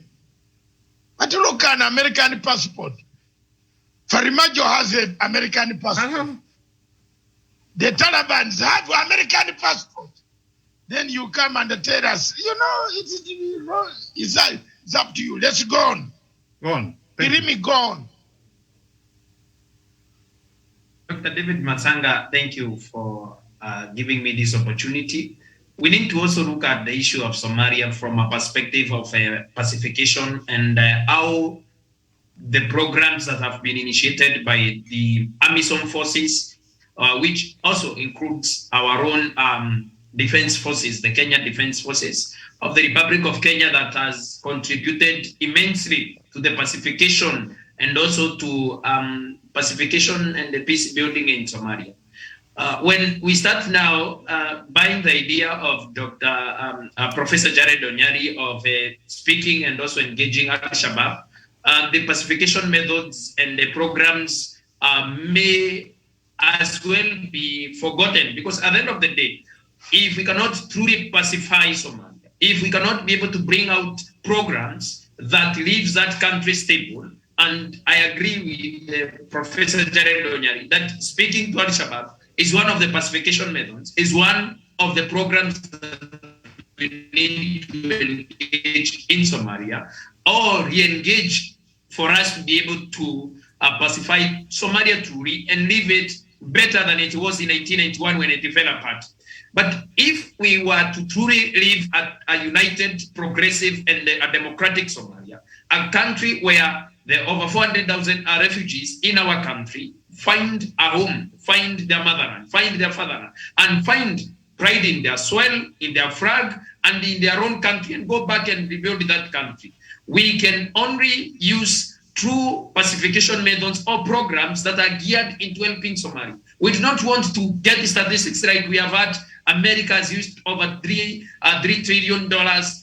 But look at an American passport. Farimajo has an American passport. The Taliban have an American passport. Then you come and tell us, you know, it's up to you. Let's go on. Go on. Kirimi, go on. Dr. David Masanga, thank you for giving me this opportunity. We need to also look at the issue of Somalia from a perspective of pacification and how the programs that have been initiated by the AMISOM forces, which also includes our own defense forces, the Kenya Defense Forces of the Republic of Kenya, that has contributed immensely to the pacification and also to pacification and the peace building in Somalia. When we start now buying the idea of Professor Jared Onyari of speaking and also engaging Al-Shabaab, the pacification methods and the programs may as well be forgotten, because at the end of the day, if we cannot truly pacify Somalia, if we cannot be able to bring out programs that leaves that country stable, and I agree with Professor Jared Onyari that speaking to Al-Shabaab is one of the pacification methods, is one of the programs that we need to engage in Somalia, or re-engage for us to be able to pacify Somalia truly and leave it better than it was in 1991 when it fell apart. But if we were to truly live a united, progressive, and a democratic Somalia, a country where the over 400,000 refugees in our country find a home, find their motherland, find their fatherland, and find pride in their soil, in their flag, and in their own country, and go back and rebuild that country. We can only use true pacification methods or programs that are geared into helping Somalia. We do not want to get the statistics right. We have had America has used over $3 trillion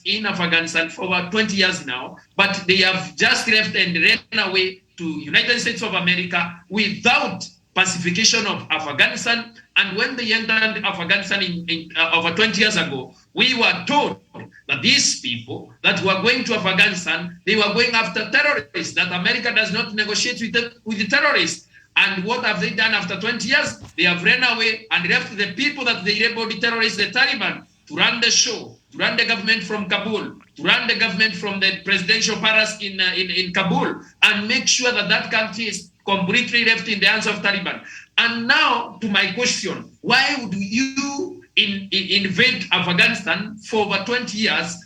in Afghanistan for over 20 years now, but they have just left and ran away to United States of America without pacification of Afghanistan. And when they entered Afghanistan over 20 years ago, we were told that these people that were going to Afghanistan, they were going after terrorists, that America does not negotiate with the terrorists. And what have they done after 20 years? They have ran away and left the people that they labeled the terrorists, the Taliban, to run the show, to run the government from Kabul, to run the government from the presidential palace in Kabul, and make sure that that country is completely left in the hands of Taliban. And now, to my question, why would you invade Afghanistan for over 20 years,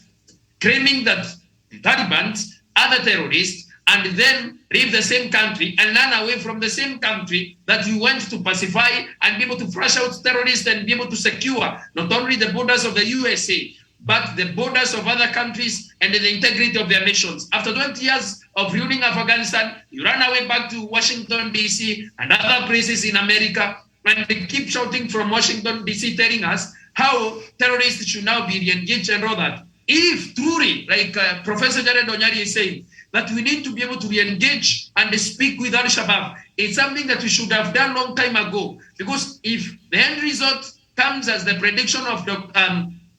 claiming that the Taliban are the terrorists, and then leave the same country and run away from the same country that you went to pacify and be able to flush out terrorists and be able to secure not only the borders of the USA, but the borders of other countries and the integrity of their nations. After 20 years of ruling Afghanistan, you run away back to Washington, D.C. and other places in America, and they keep shouting from Washington, D.C., telling us how terrorists should now be re-engaged and all that. If truly, like Professor Jared Onyari is saying, that we need to be able to re-engage and speak with Al-Shabaab, it's something that we should have done long time ago. Because if the end result comes as the prediction of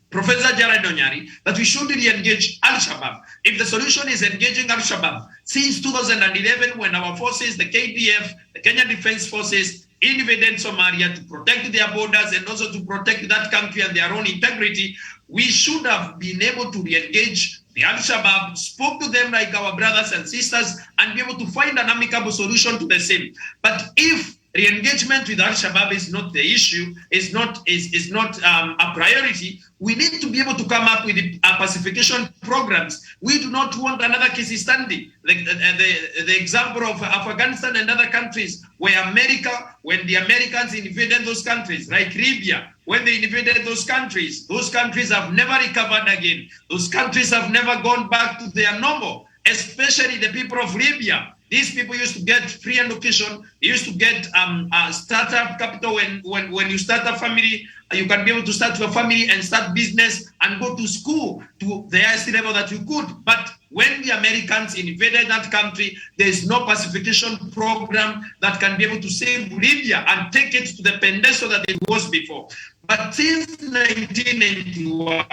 Professor Jared Onyari, that we should re-engage Al-Shabaab, if the solution is engaging Al-Shabaab, since 2011 when our forces, the KDF, the Kenya Defense Forces, invaded Somalia to protect their borders and also to protect that country and their own integrity, we should have been able to re-engage the Al-Shabaab, spoke to them like our brothers and sisters, and be able to find an amicable solution to the same. But if re-engagement with Al-Shabaab is not the issue, is not a priority, we need to be able to come up with pacification programs. We do not want another case study, the example of Afghanistan and other countries where America, when the Americans invaded those countries, like Libya, when they invaded those countries have never recovered again. Those countries have never gone back to their normal, especially the people of Libya. These people used to get free education. They used to get startup capital. When you start a family, you can be able to start your family and start business and go to school to the highest level that you could. But when the Americans invaded that country, there is no pacification program that can be able to save Libya and take it to the pedestal that it was before. But since 1991,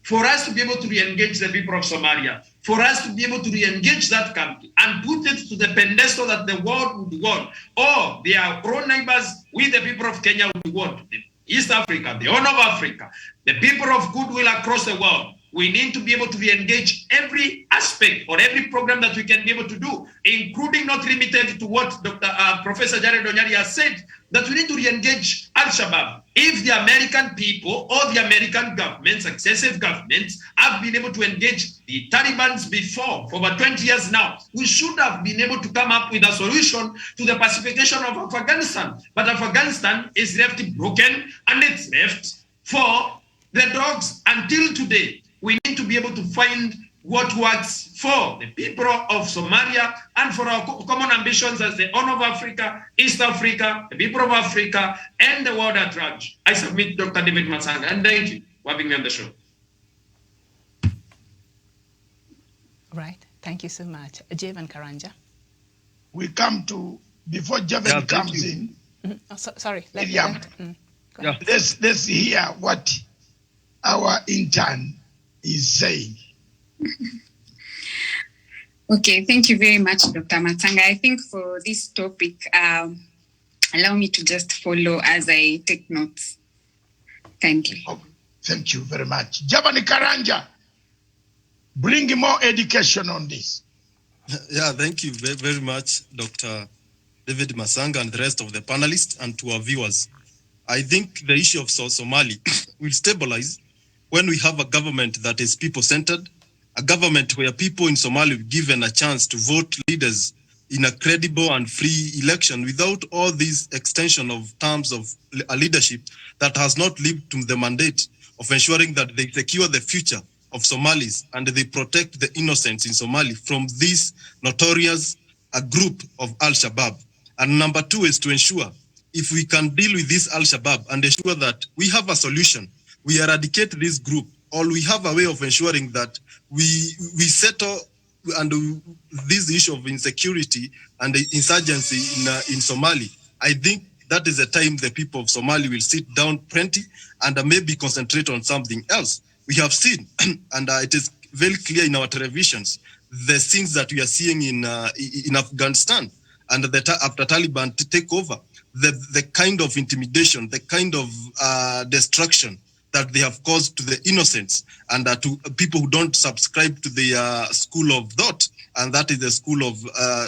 for us to be able to re-engage the people of Somalia, for us to be able to re-engage that country and put it to the pedestal that the world would want, or their own neighbors, we the people of Kenya would want, East Africa, the Horn of Africa, the people of goodwill across the world, we need to be able to re-engage every aspect or every program that we can be able to do, including not limited to what Professor Jared Onyari has said, that we need to re-engage Al-Shabaab. If the American people or the American government, successive governments, have been able to engage the Taliban before, for over 20 years now, we should have been able to come up with a solution to the pacification of Afghanistan. But Afghanistan is left broken and it's left for the dogs until today. We need to be able to find what works for the people of Somalia and for our common ambitions as the Horn of Africa, East Africa, the people of Africa, and the world at large. I submit Dr. David Masanga, and thank you for having me on the show. Right. Thank you so much. Javan Karanja. We come to, before Javan comes in. Mm-hmm. Oh, sorry. Let's hear what our intern is saying. Okay, thank you very much, Dr. Matanga. I think for this topic, allow me to just follow as I take notes. Kindly. Oh, thank you very much. Javani Karanja, bring more education on this. Yeah, thank you very much, Dr. David Masanga and the rest of the panelists and to our viewers. I think the issue of Somali will stabilize when we have a government that is people-centered, a government where people in Somalia are given a chance to vote leaders in a credible and free election without all these extension of terms of a leadership that has not lived to the mandate of ensuring that they secure the future of Somalis and they protect the innocents in Somalia from this notorious group of Al-Shabaab. And number two is to ensure if we can deal with this Al-Shabaab and ensure that we have a solution, we eradicate this group, or we have a way of ensuring that we settle and this issue of insecurity and the insurgency in Somali. I think that is the time the people of Somali will sit down plenty and maybe concentrate on something else. We have seen, and it is very clear in our televisions, the scenes that we are seeing in Afghanistan and after Taliban to take over, the kind of intimidation, the kind of destruction that they have caused to the innocents and to people who don't subscribe to the school of thought, and that is the school of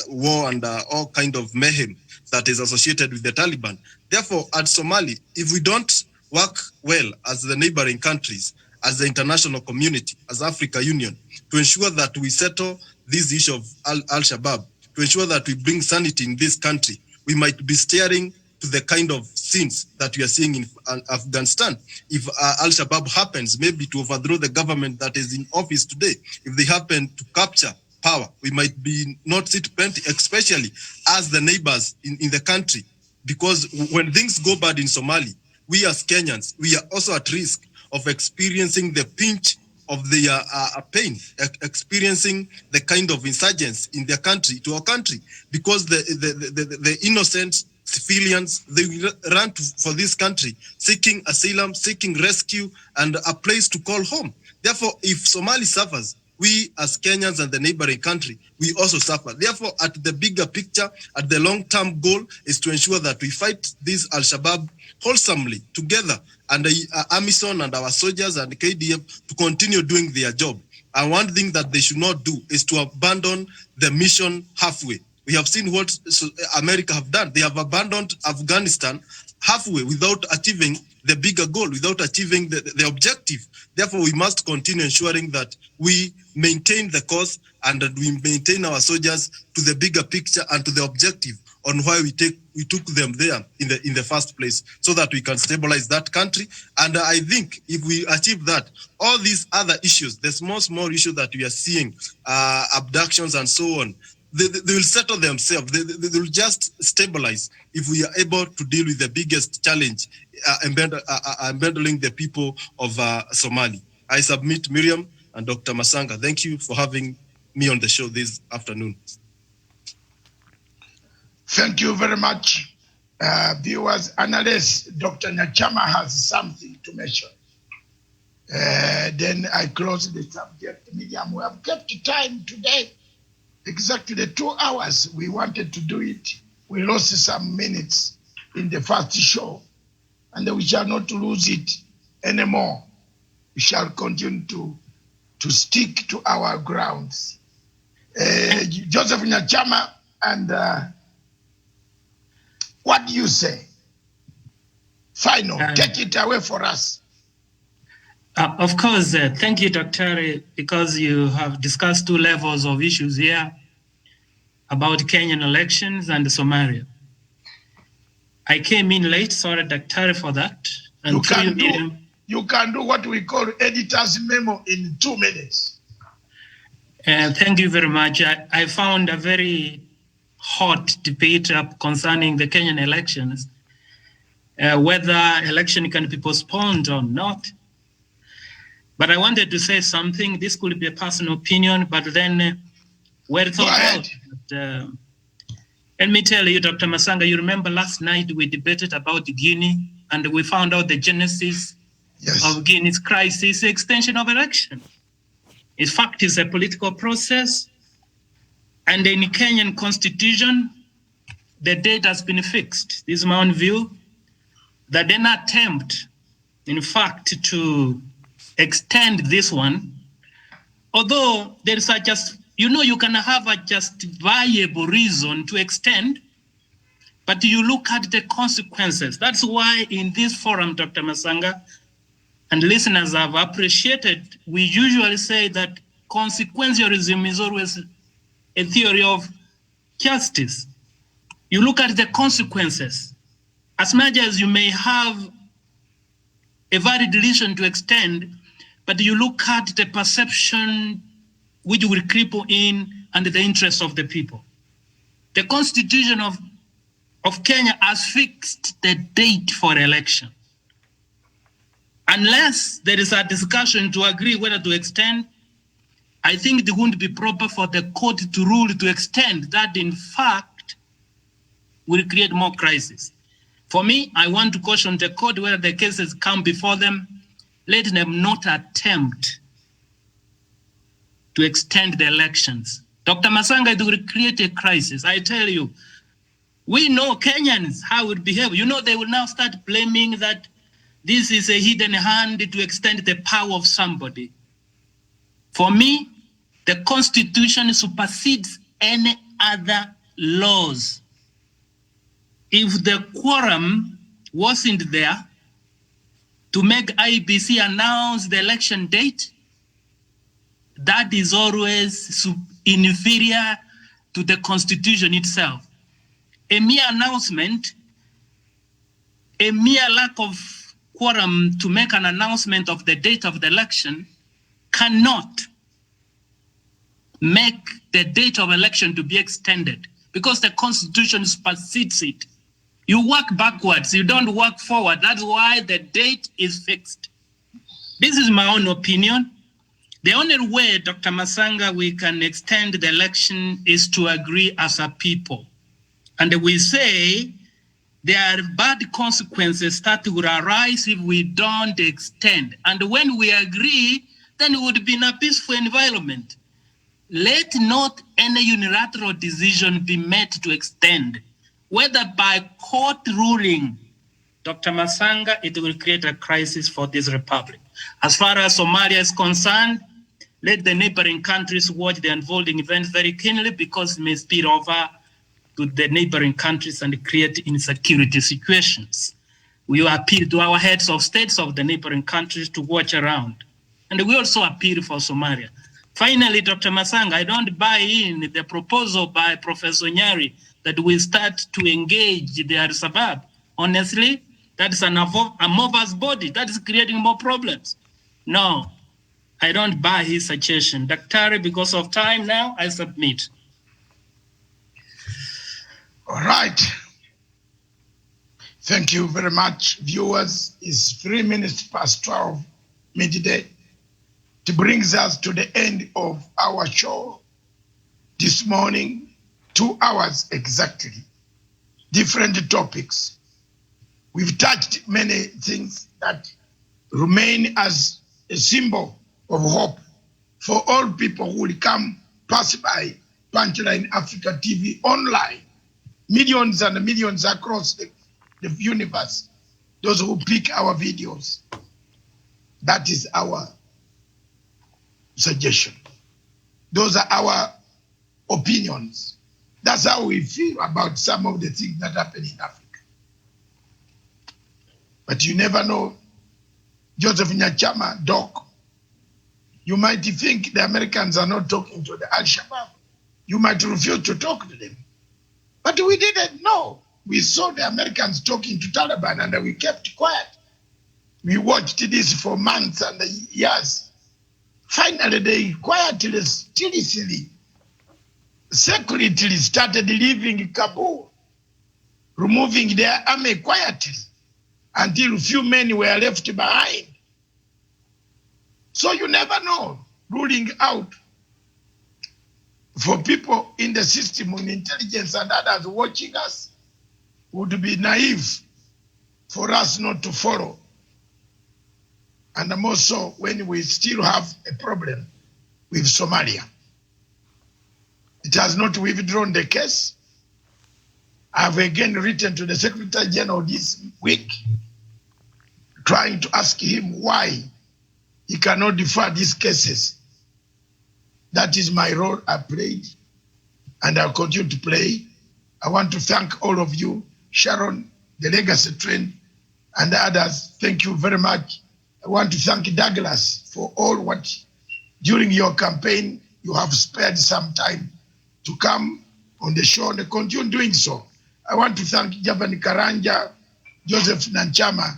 war and all kind of mayhem that is associated with the Taliban. Therefore, at Somali, if we don't work well as the neighboring countries, as the international community, as Africa Union, to ensure that we settle this issue of Al-Shabaab, to ensure that we bring sanity in this country, we might be steering to the kind of scenes that we are seeing in Afghanistan. If Al-Shabaab happens maybe to overthrow the government that is in office today, if they happen to capture power, we might be not sit plenty, especially as the neighbors in the country. Because when things go bad in Somalia, we as Kenyans, we are also at risk of experiencing the pinch of their pain, experiencing the kind of insurgents in their country, to our country, because the innocent civilians, they run for this country, seeking asylum, seeking rescue, and a place to call home. Therefore, if Somali suffers, we as Kenyans and the neighboring country, we also suffer. Therefore, at the bigger picture, at the long-term goal is to ensure that we fight this Al-Shabaab wholesomely together, and AMISON and our soldiers and KDF to continue doing their job. And one thing that they should not do is to abandon the mission halfway. We have seen what America have done. They have abandoned Afghanistan halfway without achieving the bigger goal, without achieving the objective. Therefore, we must continue ensuring that we maintain the course and that we maintain our soldiers to the bigger picture and to the objective on why we took them there in the first place, so that we can stabilize that country. And I think if we achieve that, all these other issues, the small issues that we are seeing, abductions and so on, they will settle themselves. They will just stabilize if we are able to deal with the biggest challenge, embedding the people of Somali. I submit Miriam and Dr. Masanga. Thank you for having me on the show this afternoon. Thank you very much, viewers, analysts. Dr. Nyachama has something to mention. Then I close the subject. Miriam, we have kept time today. Exactly 2 hours. We wanted to do it. We lost some minutes in the first show, and we shall not lose it anymore. We shall continue to stick to our grounds. Joseph Nyachama, and what do you say? Final, take it away for us. Of course, thank you, Dr. because you have discussed 2 levels of issues here about Kenyan elections and Somalia. I came in late, sorry, Dr. for that. And you can do what we call editor's memo in 2 minutes. Thank you very much. I found a very hot debate concerning the Kenyan elections, whether election can be postponed or not. But I wanted to say something. This could be a personal opinion, but then well thought out. Let me tell you, Dr. Masanga, you remember last night we debated about Guinea, and we found out the genesis of Guinea's crisis, the extension of election. In fact, it's a political process, and in the Kenyan constitution, the date has been fixed. This is my own view, that an attempt, in fact, to extend this one, although there is just you can have a justifiable reason to extend, but you look at the consequences. That's why in this forum, Dr. Masanga, and listeners have appreciated, we usually say that consequentialism is always a theory of justice. You look at the consequences. As much as you may have a valid reason to extend, but you look at the perception which will cripple in and the interests of the people. The Constitution of Kenya has fixed the date for election. Unless there is a discussion to agree whether to extend, I think it wouldn't be proper for the court to rule to extend. That, in fact, will create more crisis. For me, I want to caution the court whether the cases come before them, let them not attempt to extend the elections. Dr. Masanga, it will create a crisis. I tell you, we know Kenyans, how it behave. They will now start blaming that this is a hidden hand to extend the power of somebody. For me, the Constitution supersedes any other laws. If the quorum wasn't there to make IBC announce the election date, that is always inferior to the Constitution itself. A mere announcement, a mere lack of quorum to make an announcement of the date of the election cannot make the date of election to be extended because the Constitution supersedes it. You work backwards, you don't work forward. That's why the date is fixed. This is my own opinion. The only way, Dr. Masanga, we can extend the election is to agree as a people. And we say there are bad consequences that will arise if we don't extend. And when we agree, then it would be in a peaceful environment. Let not any unilateral decision be made to extend. Whether by court ruling, Dr. Masanga, it will create a crisis for this republic. As far as Somalia is concerned, let the neighboring countries watch the unfolding events very keenly because it may spill over to the neighboring countries and create insecurity situations. We appeal to our heads of states of the neighboring countries to watch around. And we also appeal for Somalia. Finally, Dr. Masanga, I don't buy in the proposal by Professor Nyari that we start to engage the Al-Shabaab. Honestly, that is an amorphous body. That is creating more problems. No, I don't buy his suggestion. Dr. Because of time now, I submit. All right. Thank you very much, viewers. It's 3 minutes past 12 midday. It brings us to the end of our show this morning, 2 hours exactly. Different topics. We've touched many things that remain as a symbol of hope for all people who will come pass by Punchline Africa TV online. Millions and millions across the universe. Those who pick our videos. That is our suggestion. Those are our opinions. That's how we feel about some of the things that happen in Africa. But you never know. Joseph Nyachama, Doc, you might think the Americans are not talking to the Al-Shabaab. You might refuse to talk to them. But we didn't know. We saw the Americans talking to Taliban and we kept quiet. We watched this for months and years. Finally, they quietly, seriously, secretly started leaving Kabul, removing their army quietly until few men were left behind. So you never know. Ruling out for people in the system, in intelligence and others watching us, would be naive for us not to follow. And more so when we still have a problem with Somalia. It has not withdrawn the case. I've again written to the Secretary General this week, trying to ask him why he cannot defer these cases That is my role I played, and I'll continue to play. I want to thank all of you, Sharon, the Legacy Trend, and others. Thank you very much. I want to thank Douglas for all what, during your campaign, you have spared some time to come on the show and continue doing so. I want to thank Javan Karanja, Joseph Nanchama,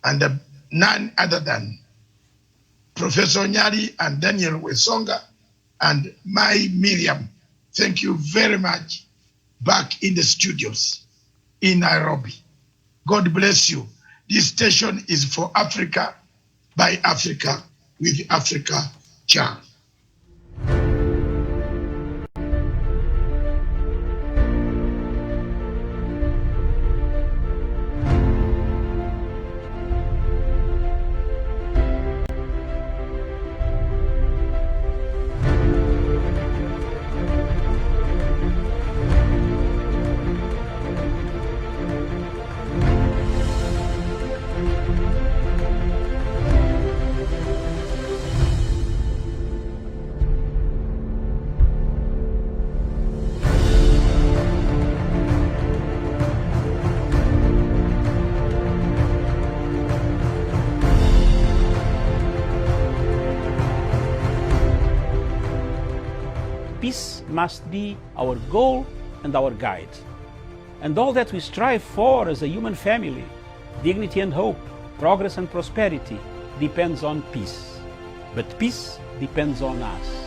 and none other than Professor Nyari and Daniel Wesonga and my Miriam. Thank you very much. Back in the studios in Nairobi. God bless you. This station is for Africa, by Africa, with Africa Charm. Peace must be our goal and our guide. And all that we strive for as a human family, dignity and hope, progress and prosperity, depends on peace. But peace depends on us.